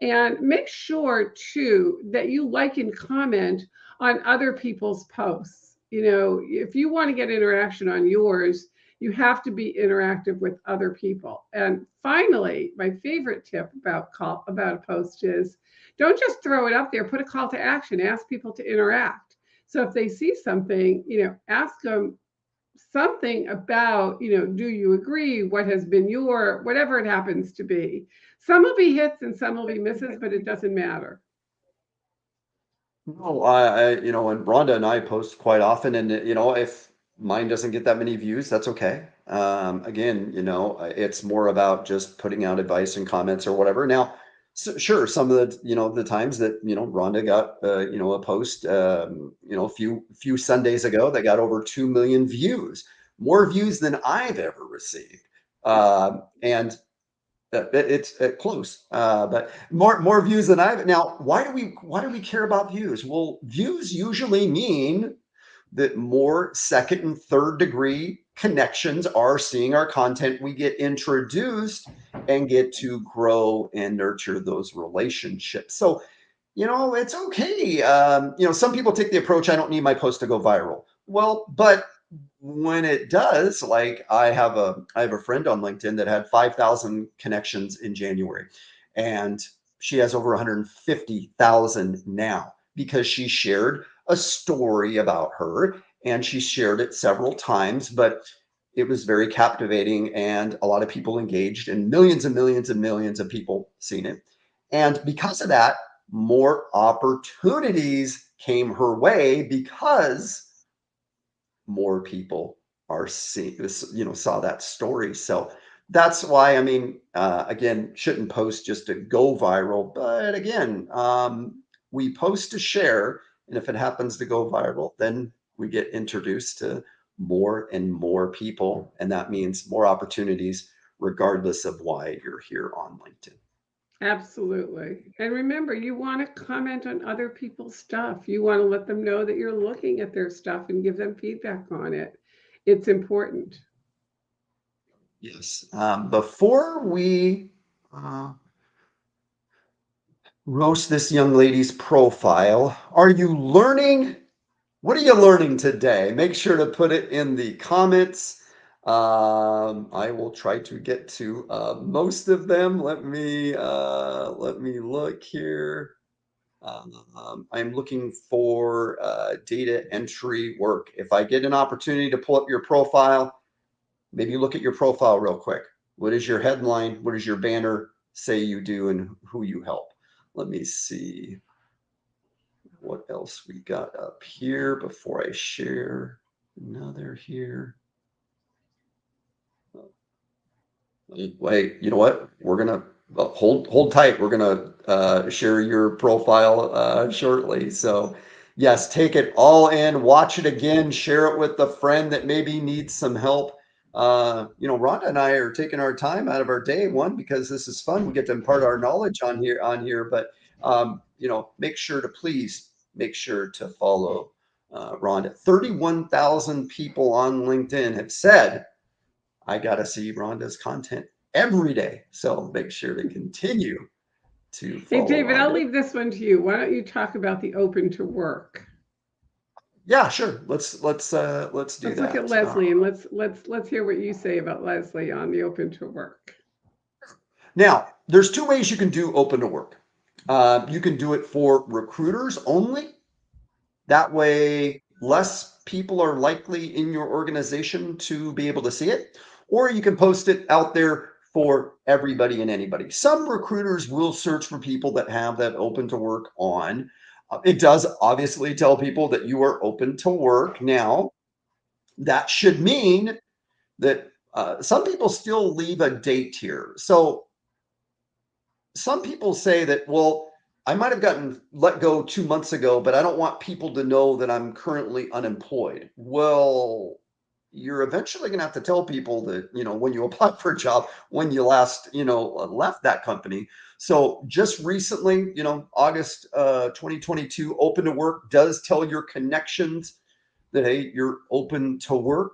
And make sure too that you like and comment on other people's posts. If you want to get interaction on yours, you have to be interactive with other people. And finally, my favorite tip about a post is don't just throw it up there, put a call to action, ask people to interact. So if they see something, ask them something about, do you agree? What has been your, whatever it happens to be. Some will be hits and some will be misses, but it doesn't matter. No, and Rhonda and I post quite often, and if mine doesn't get that many views, that's okay. Again, it's more about just putting out advice and comments or whatever. Now, sure, some of the the times that Rhonda got a post a few Sundays ago that got over 2 million views, more views than I've ever received, and it's close, but more views than I've. Now, why do we care about views? Well, views usually mean that more second and third degree connections are seeing our content. We get introduced and get to grow and nurture those relationships. So, it's okay. Some people take the approach, I don't need my post to go viral. Well, but when it does, like I have a friend on LinkedIn that had 5,000 connections in January, and she has over 150,000 now because she shared a story about her, and she shared it several times, but it was very captivating and a lot of people engaged, and millions and millions and millions of people seen it. And because of that, more opportunities came her way because more people are seeing this, saw that story. So that's why, I mean, again, shouldn't post just to go viral, but again, we post to share, and if it happens to go viral, then we get introduced to more and more people, and that means more opportunities regardless of why you're here on LinkedIn. Absolutely. And remember, you want to comment on other people's stuff. You want to let them know that you're looking at their stuff and give them feedback on it. It's important. Yes. Before we roast this young lady's profile, are you learning? What are you learning today? Make sure to put it in the comments. I will try to get to most of them. Let me look here. I'm looking for data entry work. If I get an opportunity to pull up your profile, maybe look at your profile real quick. What is your headline? What does your banner say you do, and who you help? Let me see what else we got up here before I share another here. Wait, you know what? We're gonna hold tight. We're gonna share your profile shortly. So, yes, take it all in, watch it again, share it with a friend that maybe needs some help. Rhonda and I are taking our time out of our day, one, because this is fun. We get to impart our knowledge on here, but make sure to follow Rhonda. 31,000 people on LinkedIn have said I got to see Rhonda's content every day. So make sure to continue to Hey, follow David, I'll Rhonda. leave this one to you. Why don't you talk about the open to work? Yeah, sure. Let's do Let's look at that. Leslie and let's hear what you say about Leslie on the open to work. Now, there's two ways you can do open to work. You can do it for recruiters only, That way, less people are likely in your organization to be able to see it, or you can post it out there for everybody and anybody. Some recruiters will search for people that have that open to work on. It does obviously tell people that you are open to work. Now, that should mean that some people still leave a date here. So some people say that, well, I might have gotten let go 2 months ago, but I don't want people to know that I'm currently unemployed. Well, you're eventually going to have to tell people that, when you apply for a job, when you last, left that company. So just recently, August 2022, open to work does tell your connections that, hey, you're open to work.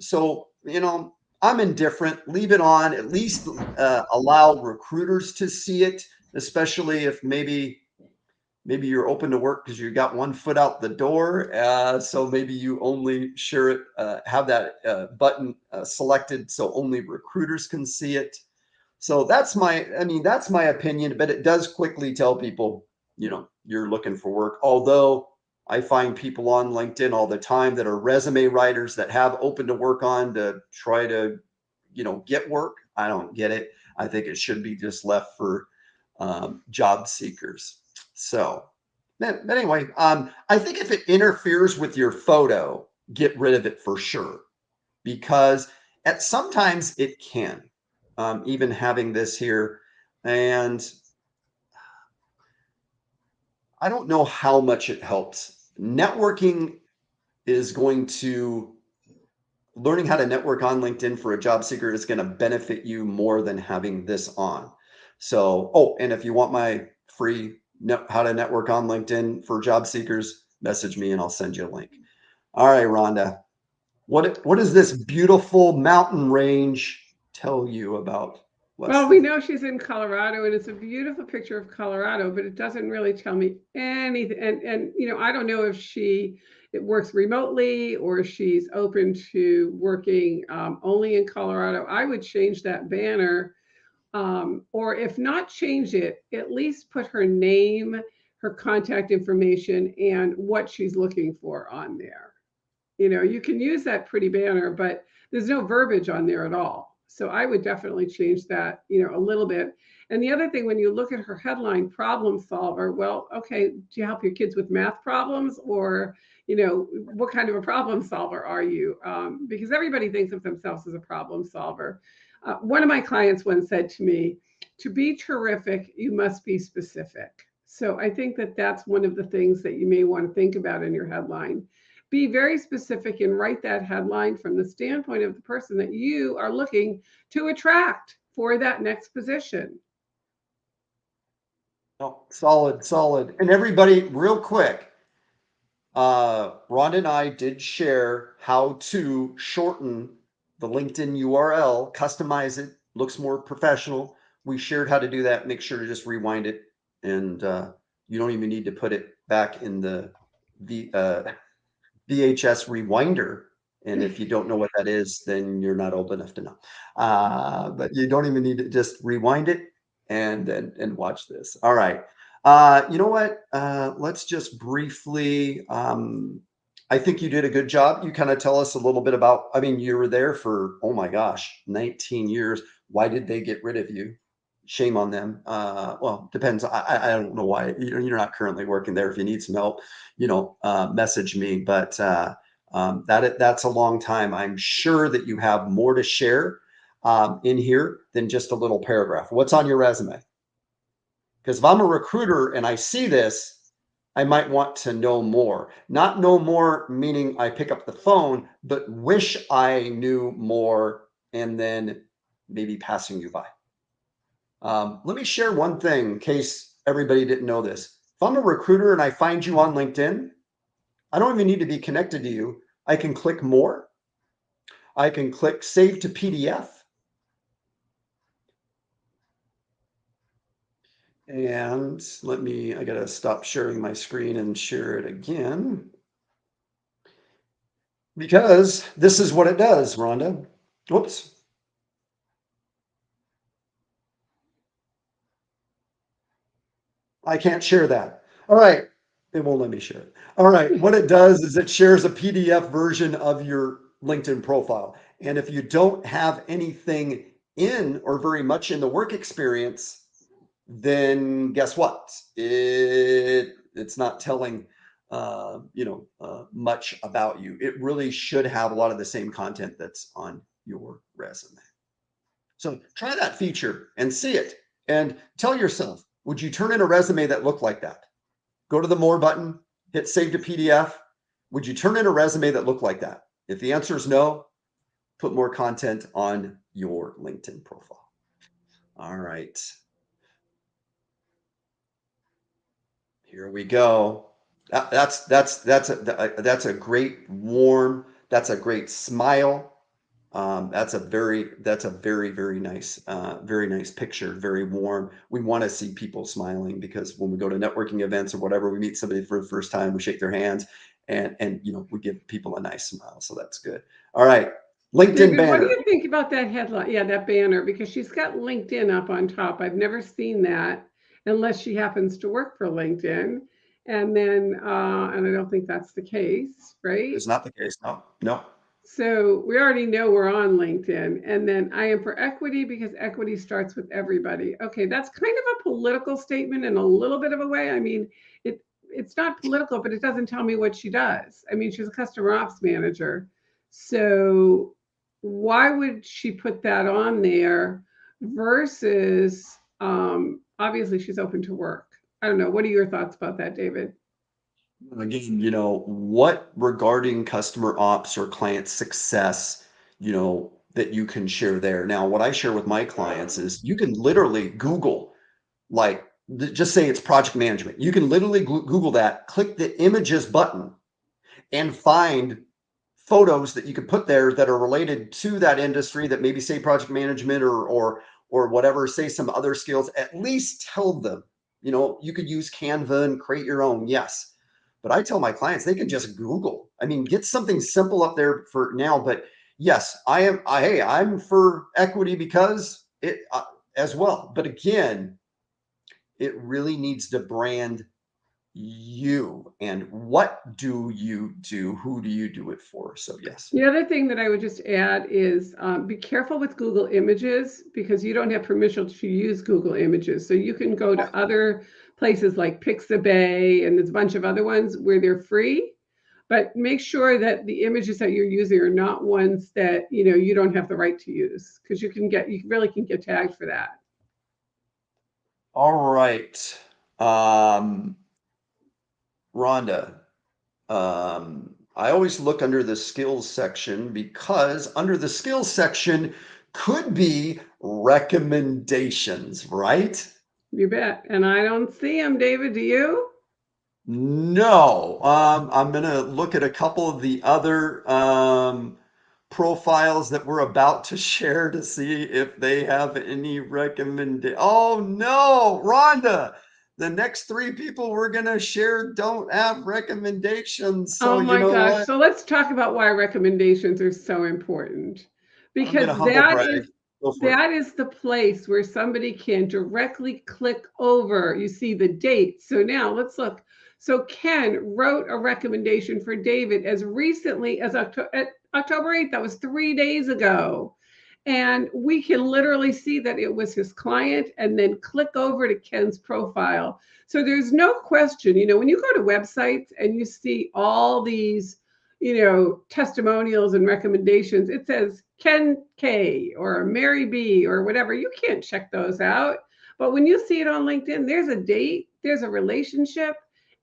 So, I'm indifferent. Leave it on. At least allow recruiters to see it, especially if maybe you're open to work because you got one foot out the door. So maybe you only share it, have that button selected so only recruiters can see it. So that's my opinion, but it does quickly tell people, you're looking for work. Although I find people on LinkedIn all the time that are resume writers that have open to work on to try to, get work. I don't get it. I think it should be just left for job seekers. So, but anyway, I think if it interferes with your photo, get rid of it for sure because at sometimes it can, even having this here. And I don't know how much it helps. Networking is going to learning how to network on LinkedIn for a job seeker is going to benefit you more than having this on. So, oh, and if you want my free how to network on LinkedIn for job seekers, message me and I'll send you a link. All right, Rhonda, what does this beautiful mountain range tell you about Well, we Wesley? know she's in Colorado, and it's a beautiful picture of Colorado, but it doesn't really tell me anything. And I don't know if it works remotely or she's open to working only in Colorado. I would change that banner, or if not change it, at least put her name, her contact information, and what she's looking for on there. You can use that pretty banner, but there's no verbiage on there at all. So I would definitely change that, a little bit. And the other thing, when you look at her headline, problem solver, well, okay, do you help your kids with math problems, or, what kind of a problem solver are you? Because everybody thinks of themselves as a problem solver. One of my clients once said to me, to be terrific, you must be specific. So I think that that's one of the things that you may want to think about in your headline. Be very specific and write that headline from the standpoint of the person that you are looking to attract for that next position. Oh, solid, solid. And everybody, real quick, Rhonda and I did share how to shorten the LinkedIn URL, customize it, looks more professional. We shared how to do that. Make sure to just rewind it, and you don't even need to put it back in the VHS rewinder. And if you don't know what that is, then you're not old enough to know. But you don't even need to just rewind it and watch this. All right. You know what? Let's just briefly. I think you did a good job. You kind of tell us a little bit about. I mean, you were there for, oh my gosh, 19 years. Why did they get rid of you? Shame on them. Well, depends. I don't know why. You're not currently working there. If you need some help, message me. But that's a long time. I'm sure that you have more to share in here than just a little paragraph. What's on your resume? Because if I'm a recruiter and I see this, I might want to know more. Not know more, meaning I pick up the phone, but wish I knew more and then maybe passing you by. Let me share one thing in case everybody didn't know this. If I'm a recruiter and I find you on LinkedIn, I don't even need to be connected to you. I can click more. I can click save to PDF. And I got to stop sharing my screen and share it again because this is what it does, Rhonda. Whoops. I can't share that. All right. It won't let me share it. All right. What it does is it shares a PDF version of your LinkedIn profile. And if you don't have anything in or very much in the work experience, then guess what? It's not telling much about you. It really should have a lot of the same content that's on your resume. So try that feature and see it and tell yourself, would you turn in a resume that looked like that? Go to the more button, hit save to PDF. Would you turn in a resume that looked like that? If the answer is no, put more content on your LinkedIn profile. All right. Here we go. That's a great warm. That's a great smile. That's a very very nice picture. Very warm. We want to see people smiling because when we go to networking events or whatever, we meet somebody for the first time, we shake their hands, and we give people a nice smile. So that's good. All right, LinkedIn David, what do banner. you think about that headline? Yeah, that banner, because she's got LinkedIn up on top. I've never seen that unless she happens to work for LinkedIn. And then, and I don't think that's the case, right? Is not the case. No, no. So we already know we're on LinkedIn. And then I am for equity because equity starts with everybody. Okay, that's kind of a political statement in a little bit of a way. I mean, it's not political, but it doesn't tell me what she does. I mean, she's a customer ops manager. So why would she put that on there versus obviously she's open to work? I don't know. What are your thoughts about that, David? Again, what regarding customer ops or client success, that you can share there. Now, what I share with my clients is you can literally Google, like, just say it's project management. You can literally Google that, click the images button, and find photos that you could put there that are related to that industry that maybe say project management or whatever, say some other skills. At least tell them, you could use Canva and create your own. Yes. But I tell my clients they can just Google. I mean, get something simple up there for now. But yes, hey, I'm for equity because it as well. But again, it really needs to brand you and what do you do? Who do you do it for? So yes. The other thing that I would just add is be careful with Google Images because you don't have permission to use Google Images. So you can go to other places like Pixabay and there's a bunch of other ones where they're free. But make sure that the images that you're using are not ones that you don't have the right to use because you really can get tagged for that. All right. Rhonda, I always look under the skills section because under the skills section could be recommendations, right? You bet. And I don't see them, David. Do you? No. I'm gonna look at a couple of the other profiles that we're about to share to see if they have any recommendation. Oh no, Rhonda, the next three people we're gonna share don't have recommendations. So Oh you my know gosh. what? So let's talk about why recommendations are so important. I'm Because gonna humble brag. Go for it. that is the place where somebody can directly click over. You see the date. So now let's look. So Ken wrote a recommendation for David as recently as October 8th. That was 3 days ago. And we can literally see that it was his client and then click over to Ken's profile. So there's no question, when you go to websites and you see all these, testimonials and recommendations, it says Ken K or Mary B or whatever. You can't check those out. But when you see it on LinkedIn, there's a date, there's a relationship,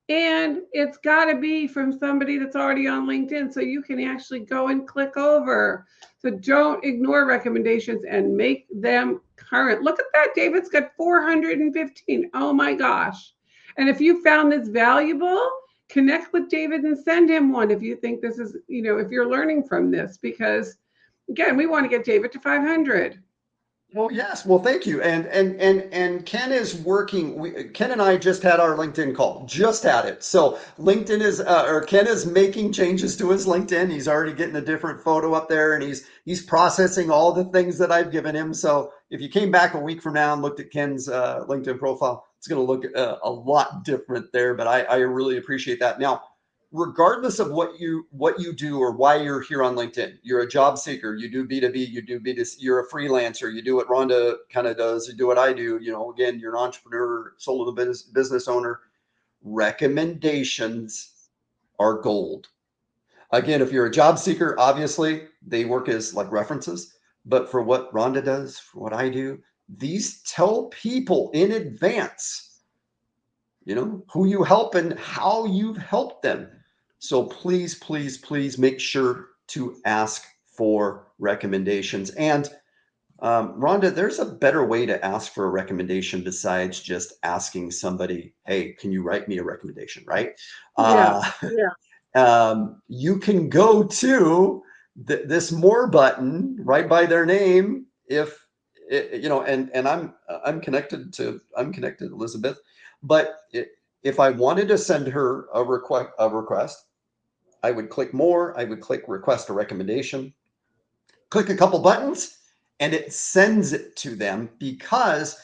and it's got to be from somebody that's already on LinkedIn. So you can actually go and click over. So don't ignore recommendations and make them current. Look at that, David's got 415. Oh my gosh. And if you found this valuable, connect with David and send him one if you think this is, if you're learning from this, because again, we want to get David to 500. Well, yes. Well, thank you. And Ken is working. Ken and I just had our LinkedIn call. Just had it. So LinkedIn is, or Ken is making changes to his LinkedIn. He's already getting a different photo up there, and he's processing all the things that I've given him. So if you came back a week from now and looked at Ken's LinkedIn profile, it's going to look a lot different there. But I really appreciate that. Now, regardless of what you do or why you're here on LinkedIn, you're a job seeker, you do B2B, you do B2C, you're a freelancer, you do what Rhonda kind of does, you do what I do. Again, you're an entrepreneur, solo business owner. Recommendations are gold. Again, if you're a job seeker, obviously they work as like references. But for what Rhonda does, for what I do, these tell people in advance, who you help and how you've helped them. So please, please, please make sure to ask for recommendations. And Rhonda, there's a better way to ask for a recommendation besides just asking somebody, hey, can you write me a recommendation, right? Yeah. You can go to this more button right by their name. If and I'm connected to Elizabeth, but if I wanted to send her a request, I would click more. I would click request a recommendation, click a couple buttons, and it sends it to them because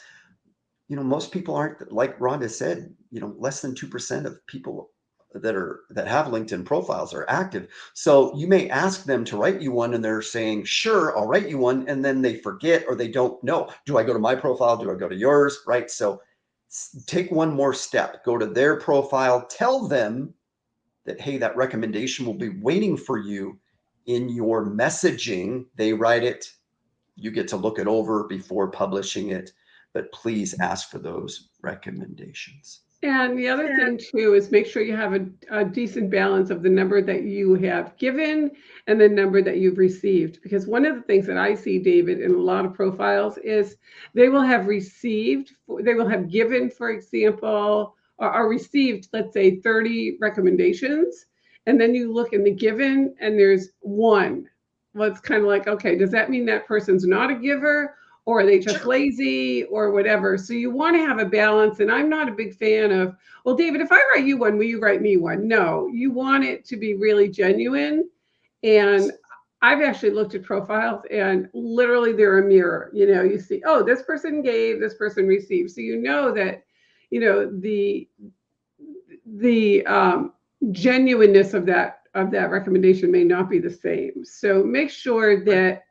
most people aren't, like Rhonda said, less than 2% of people that have LinkedIn profiles are active. So you may ask them to write you one and they're saying, sure, I'll write you one. And then they forget or they don't know. Do I go to my profile? Do I go to yours? Right. So take one more step, go to their profile, tell them that, hey, that recommendation will be waiting for you in your messaging. They write it. You get to look it over before publishing it, but please ask for those recommendations. And the other thing too is make sure you have a decent balance of the number that you have given and the number that you've received. Because one of the things that I see, David, in a lot of profiles is they will have given, for example, or received, let's say 30 recommendations. And then you look in the given and there's one. Well, it's kind of like, okay, does that mean that person's not a giver? Or are they just lazy or whatever? So you want to have a balance. And I'm not a big fan of, well, David, if I write you one, will you write me one? No, you want it to be really genuine. And I've actually looked at profiles and literally they're a mirror. You see, oh, this person gave, this person received. So you know that, the genuineness of that recommendation may not be the same. So make sure that,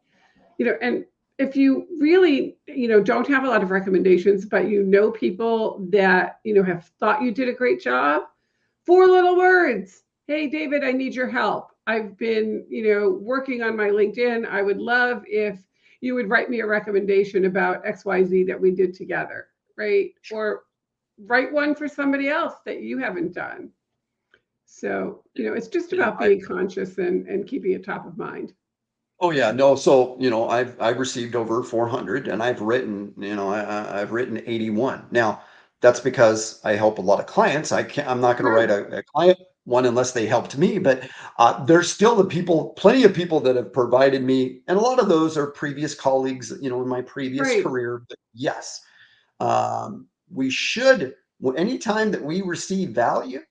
and if you really, don't have a lot of recommendations, but people that, have thought you did a great job, 4 little words. Hey, David, I need your help. I've been, working on my LinkedIn. I would love if you would write me a recommendation about XYZ that we did together, right? Or write one for somebody else that you haven't done. So, it's just about being conscious and keeping it top of mind. Oh yeah, no. So I've received over 400, and I've written I've written 81. Now that's because I help a lot of clients. I'm not going to write a client one unless they helped me. But there's still plenty of people that have provided me, and a lot of those are previous colleagues, in my previous career. But yes, we should. Anytime that we receive value,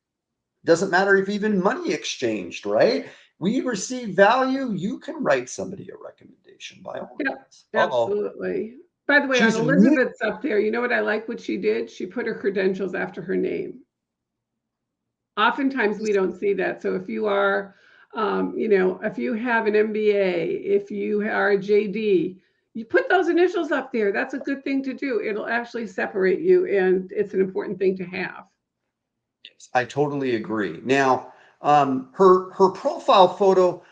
doesn't matter if even money exchanged, right? We receive value, you can write somebody a recommendation by all means. Absolutely. By the way, on Elizabeth's up there, you know what I like what she did? She put her credentials after her name. Oftentimes we don't see that. So if you are, if you have an MBA, if you are a JD, you put those initials up there. That's a good thing to do. It'll actually separate you, and it's an important thing to have. I totally agree. Now, her profile photo,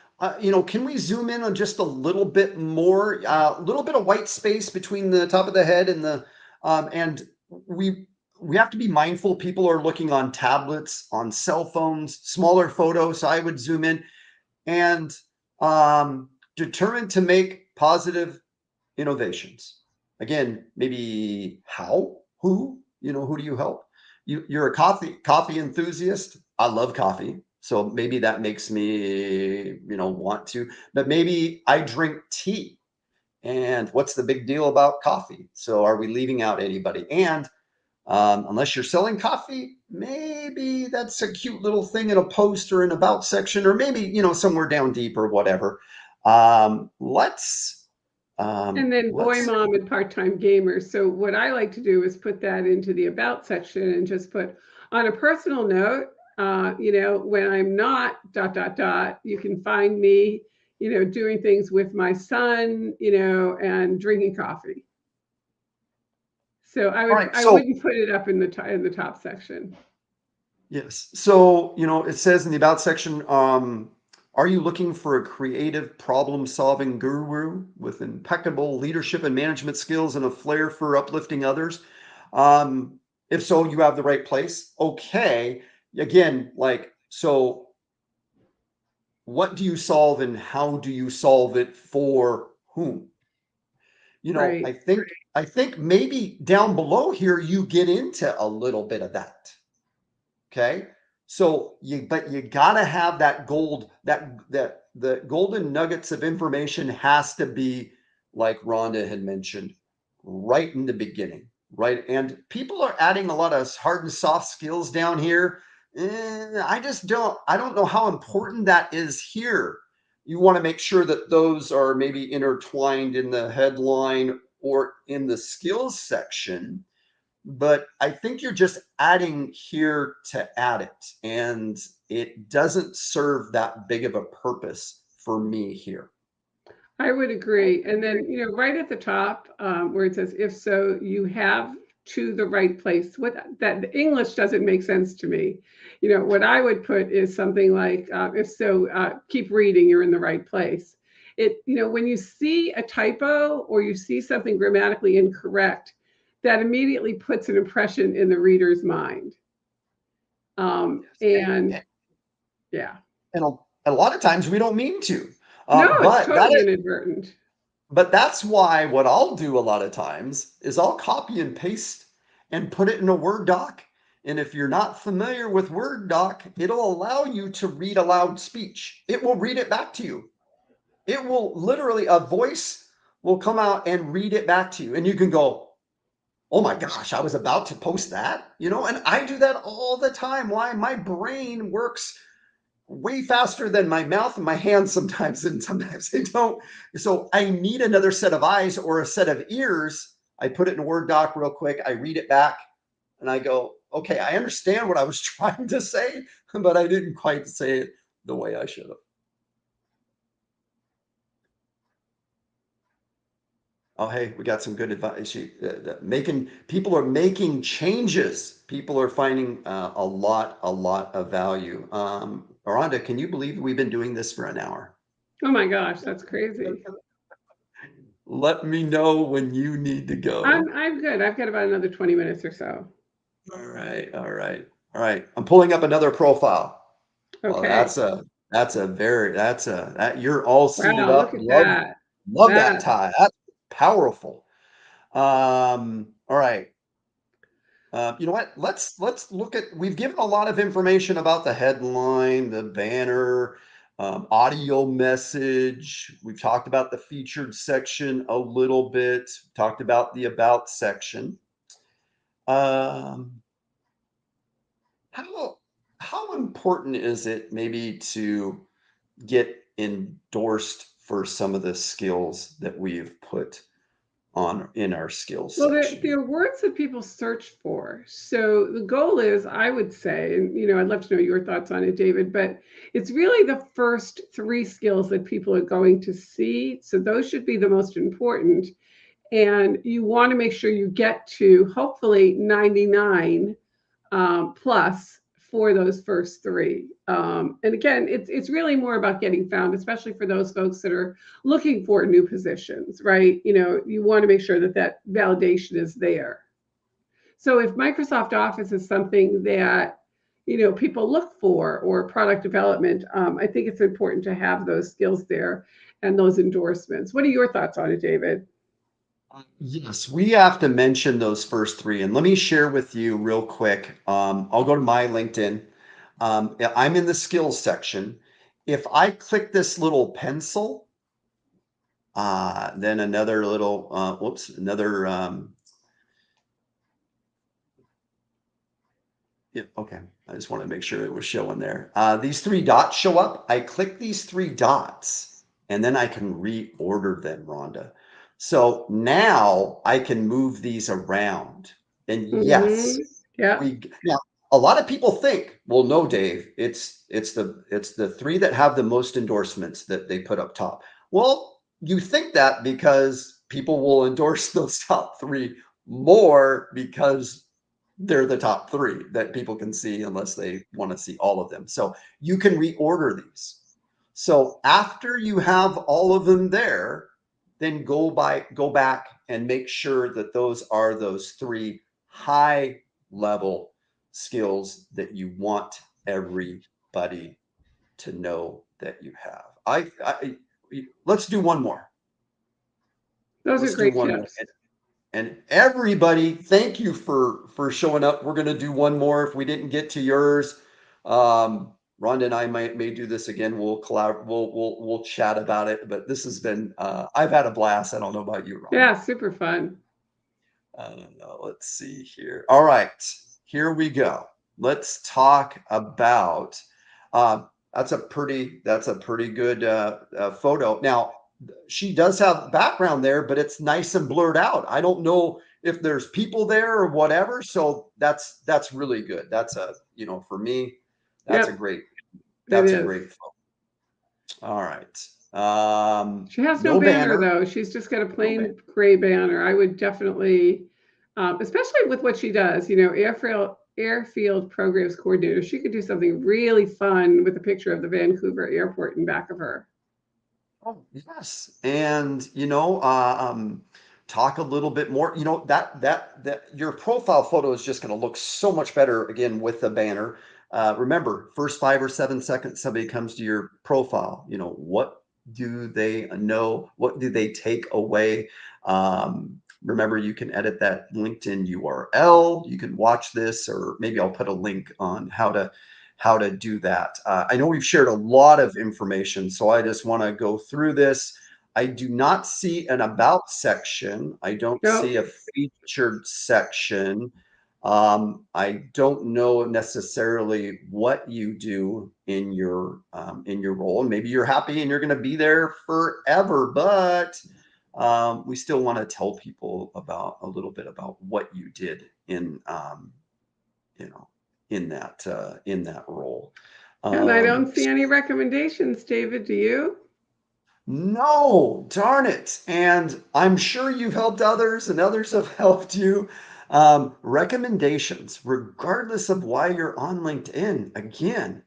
can we zoom in on just a little bit more? A little bit of white space between the top of the head and we have to be mindful. People are looking on tablets, on cell phones, smaller photos. So I would zoom in and determined to make positive innovations. Again, maybe who do you help? You're a coffee enthusiast. I love coffee. So maybe that makes me, want to, but maybe I drink tea. And what's the big deal about coffee? So are we leaving out anybody? And unless you're selling coffee, maybe that's a cute little thing in a post or an about section, or maybe, somewhere down deep or whatever. Let's And then boy, Let's mom, and part-time gamers. So what I like to do is put that into the about section and just put on a personal note, when I'm not ... you can find me, doing things with my son, and drinking coffee. So all right. I So wouldn't put it up in the top section. yes. So, it says in the about section, are you looking for a creative problem-solving guru with impeccable leadership and management skills and a flair for uplifting others? Um, if so, you have the right place. Okay. Again, so what do you solve and how do you solve it for whom? Right. I think maybe down below here you get into a little bit of that. Okay. So but you gotta have that gold, that the golden nuggets of information has to be like Rhonda had mentioned right in the beginning, right? And people are adding a lot of hard and soft skills down here. I don't know how important that is here. You want to make sure that those are maybe intertwined in the headline or in the skills section, but I think you're just adding here to add it, and it doesn't serve that big of a purpose for me here. I would agree. And then, right at the top, where it says, if so, you have to the right place. What that the English doesn't make sense to me. What I would put is something like, if so, keep reading, you're in the right place. When you see a typo or you see something grammatically incorrect, that immediately puts an impression in the reader's mind. Yes. And yeah, And a lot of times we don't mean to. no, it's But totally inadvertent. that's why what I'll do a lot of times is I'll copy and paste and put it in a Word doc. And if you're not familiar with Word doc, it'll allow you to read aloud speech. It will read it back to you. It will literally, a voice will come out and read it back to you. And you can go, oh my gosh, I was about to post that, and I do that all the time. Why? My brain works way faster than my mouth and my hands sometimes, and sometimes they don't. So I need another set of eyes or a set of ears. I put it in a Word doc real quick. I read it back and I go, okay, I understand what I was trying to say, but I didn't quite say it the way I should have. Oh, hey, we got some good advice. Making people are making changes. People are finding a lot of value. Rhonda, can you believe we've been doing this for an hour? Oh my gosh, that's crazy. Let me know when you need to go. I'm good. I've got about another 20 minutes or so. All right, all right, all right. I'm pulling up another profile. Oh, Okay. that you're all suited Wow, look up. at that. Love that That tie. That's powerful. All right. You know what? Let's look at. We've given a lot of information about the headline, the banner, audio message. We've talked about the featured section a little bit. Talked about the about section. Um, how how important is it maybe to get endorsed for some of the skills that we've put on in our skills well, section? there are words that people search for. So the goal is, I would say, and I'd love to know your thoughts on it, David, but it's really the first three skills that people are going to see. So those should be the most important. And you want to make sure you get to hopefully 99 plus for those first three. And again, it's really more about getting found, especially for those folks that are looking for new positions, right? You want to make sure that that validation is there. So if Microsoft Office is something that people look for, or product development, I think it's important to have those skills there and those endorsements. What are your thoughts on it, David? Yes, we have to mention those first three. And let me share with you real quick. I'll go to my LinkedIn. I'm in the skills section. If I click this little pencil, then another little, another, yeah, okay. I just want to make sure it was showing there. These three dots show up. I click these three dots and then I can reorder them, Rhonda. So now I can move these around. And yes, Mm-hmm. Yeah. now a lot of people think, well, no, Dave, it's the three that have the most endorsements that they put up top. Well, you think that because people will endorse those top three more because they're the top three that people can see unless they want to see all of them. So you can reorder these. So after you have all of them there, then go back and make sure that those are those three high level skills that you want everybody to know that you have. Let's do one more. Those are Let's do great one more. tips. And everybody, thank you for showing up. We're going to do one more. If we didn't get to yours, Rhonda and I may do this again. We'll collab. We'll chat about it. But this has been. I've had a blast. I don't know about you, Rhonda. Yeah, super fun. I don't know. Let's see here. All right, here we go. Let's talk about. That's a pretty good photo. Now she does have background there, but it's nice and blurred out. I don't know if there's people there or whatever. So that's really good. That's for me, that's a Yep, great it that's a is. great photo. All right. She has no No banner banner. though. She's just got a No banner. plain gray banner. I would definitely, especially with what she does, airfield programs coordinator. She could do something really fun with a picture of the Vancouver airport in back of her. Oh, yes. And talk a little bit more. That your profile photo is just going to look so much better again with the banner. Remember, first 5 or 7 seconds somebody comes to your profile, what do they know? What do they take away? Remember, you can edit that LinkedIn URL. You can watch this, or maybe I'll put a link on how to do that. I know we've shared a lot of information, so I just want to go through this. I do not see an about section. I don't see No, a featured section. I don't know necessarily what you do in your role, and maybe you're happy and you're going to be there forever, but we still want to tell people about a little bit about what you did you know, in that role. and I don't see So any recommendations, David. Do you? no, darn it. And I'm sure you've helped others and others have helped you. Recommendations, regardless of why you're on LinkedIn. Again,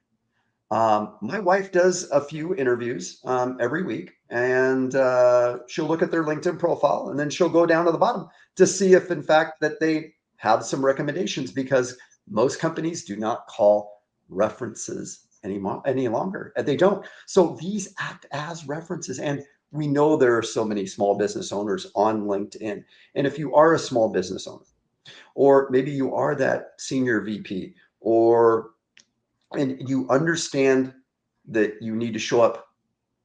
my wife does a few interviews every week, and she'll look at their LinkedIn profile, and then she'll go down to the bottom to see if, in fact, that they have some recommendations because most companies do not call references any longer. They don't. So these act as references, and we know there are so many small business owners on LinkedIn. And if you are a small business owner, or maybe you are that senior VP, or and you understand that you need to show up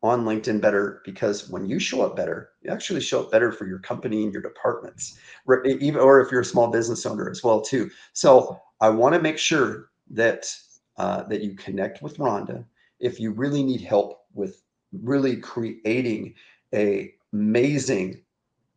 on LinkedIn better because when you show up better, you actually show up better for your company and your departments, even or if you're a small business owner as well too. So I want to make sure that you connect with Rhonda if you really need help with really creating a amazing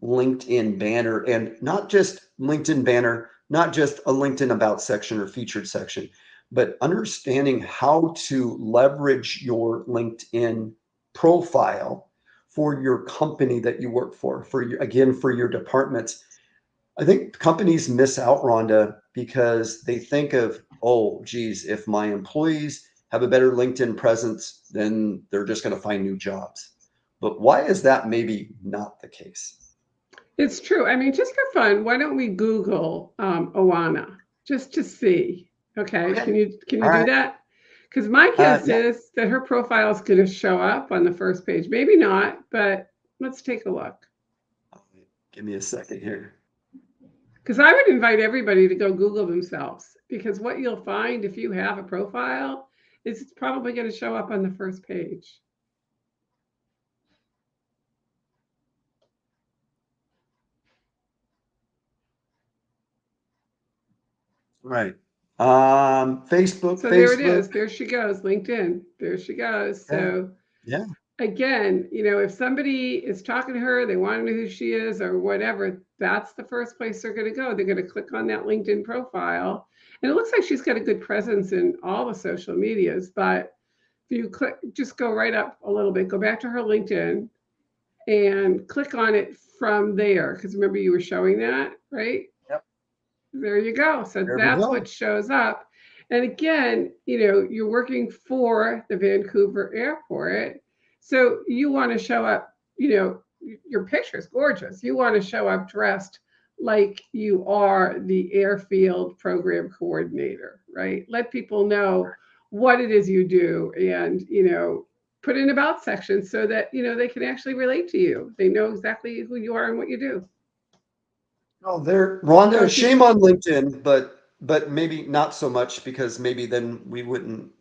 LinkedIn banner, and not just LinkedIn banner, not just a LinkedIn about section or featured section, but understanding how to leverage your LinkedIn profile for your company that you work for for your departments. I think companies miss out, Rhonda, because they think of, oh, geez, if my employees have a better LinkedIn presence, then they're just going to find new jobs. But why is that maybe not the case? It's true. I mean, just for fun, why don't we Google Oana just to see? Okay, Okay. can you All do right. that? Because my guess Yeah. is that her profile is going to show up on the first page. Maybe not, but let's take a look. Give me a second here. Because I would invite everybody to go Google themselves. Because what you'll find if you have a profile is it's probably going to show up on the first page. Right. Facebook, So there it Facebook. is. There she goes, LinkedIn. There she goes. Yeah. So Yeah. again, if somebody is talking to her, they want to know who she is or whatever, that's the first place they're going to go. They're going to click on that LinkedIn profile. And it looks like she's got a good presence in all the social medias, but if you click, just go right up a little bit, go back to her LinkedIn and click on it from there. Because remember, you were showing that, right? Yep. There you go. So There we that's go. what shows up. And again, you're working for the Vancouver airport. So you want to show up, your picture's gorgeous. You want to show up dressed like you are the airfield program coordinator, right? Let people know what it is you do and, put in about section so that, they can actually relate to you. They know exactly who you are and what you do. Oh, there, So Rhonda, if you shame on LinkedIn, but maybe not so much because maybe then we wouldn't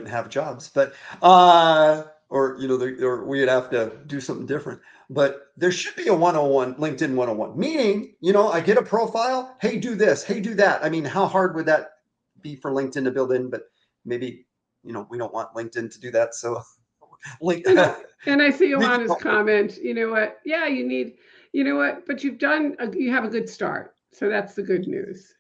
have jobs. But or or we'd have to do something different. But there should be a 101 LinkedIn 101. Meaning, I get a profile, hey, do this, hey, do that. I mean, how hard would that be for LinkedIn to build in? But maybe, we don't want LinkedIn to do that. So link And and I see maybe Johanna's comment, you know what? Yeah, you need, but you have a good start. So that's the good news.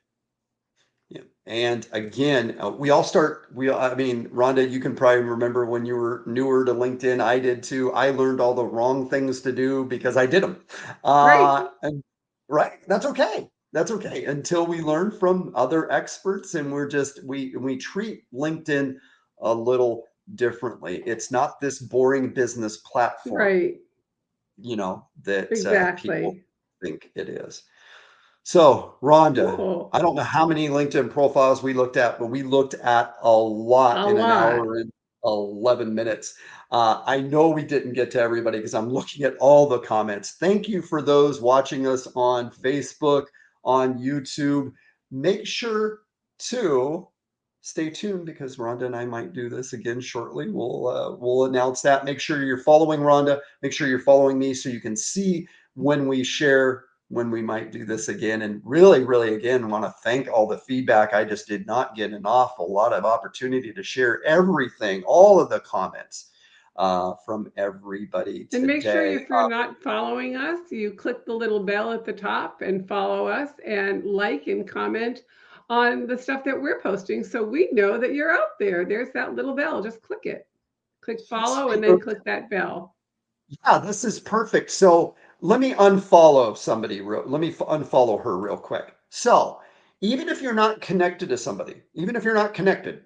yeah. And again, I mean, Rhonda, you can probably remember when you were newer to LinkedIn. I did too. I learned all the wrong things to do because I did them. Right. And right, that's okay. That's okay until we learn from other experts and we treat LinkedIn a little differently. It's not this boring business platform, Right. that people Exactly. think it is. So, Rhonda, Cool. I don't know how many LinkedIn profiles we looked at, but we looked at a lot A in an lot. hour and 11 minutes. I know we didn't get to everybody because I'm looking at all the comments. Thank you for those watching us on Facebook, on YouTube. Make sure to stay tuned because Rhonda and I might do this again shortly. We'll announce that. Make sure you're following Rhonda. Make sure you're following me so you can see when we share when we might do this again. And really, really, again, want to thank all the feedback. I just did not get an awful lot of opportunity to share everything, all of the comments from everybody And make sure today. if you're not following us, you click the little bell at the top and follow us and like and comment on the stuff that we're posting so we know that you're out there. There's that little bell. Just click it. Click follow and then click that bell. Yeah, this is perfect. So let me unfollow somebody. Let me unfollow her real quick. So even if you're not connected to somebody, even if you're not connected,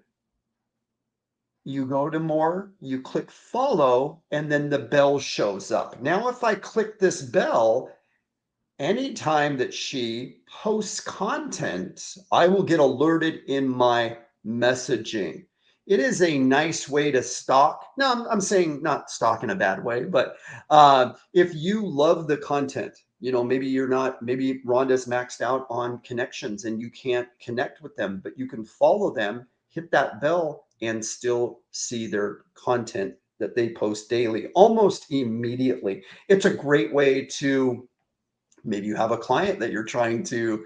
you go to more, you click follow, and then the bell shows up. Now, if I click this bell, anytime that she posts content, I will get alerted in my messaging. It is a nice way to stalk. No, I'm saying not stalk in a bad way, but if you love the content, maybe you're not, maybe Rhonda's maxed out on connections and you can't connect with them, but you can follow them, hit that bell, and still see their content that they post daily almost immediately. It's a great way to maybe you have a client that you're trying to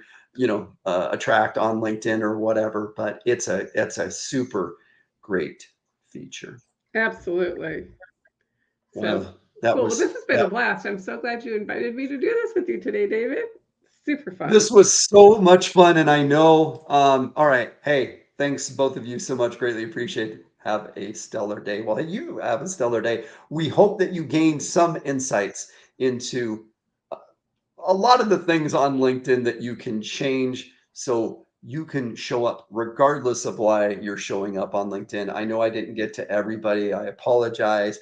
attract on LinkedIn or whatever, but it's a super great feature. Absolutely. So That cool. Well, was this has been that a blast. I'm so glad you invited me to do this with you today, David. Super this fun. was so much fun, and I know, all right, hey, thanks both of you so much, greatly appreciate it. Have a stellar day. Well, you have a stellar day. We hope that you gained some insights into a lot of the things on LinkedIn that you can change so you can show up regardless of why you're showing up on LinkedIn. I know I didn't get to everybody. I apologize.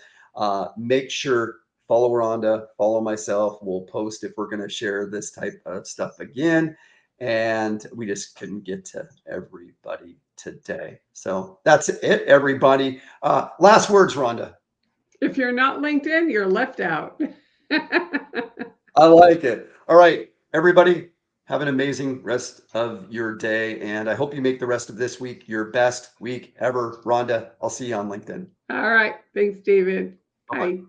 Make sure follow Rhonda, follow myself. We'll post if we're going to share this type of stuff again. And we just couldn't get to everybody today. So that's it, everybody. Last words, Rhonda. If you're not LinkedIn, you're left out. I like it. All right, everybody, have an amazing rest of your day. And I hope you make the rest of this week your best week ever. Rhonda, I'll see you on LinkedIn. All right. Thanks, David. Bye bye. Bye.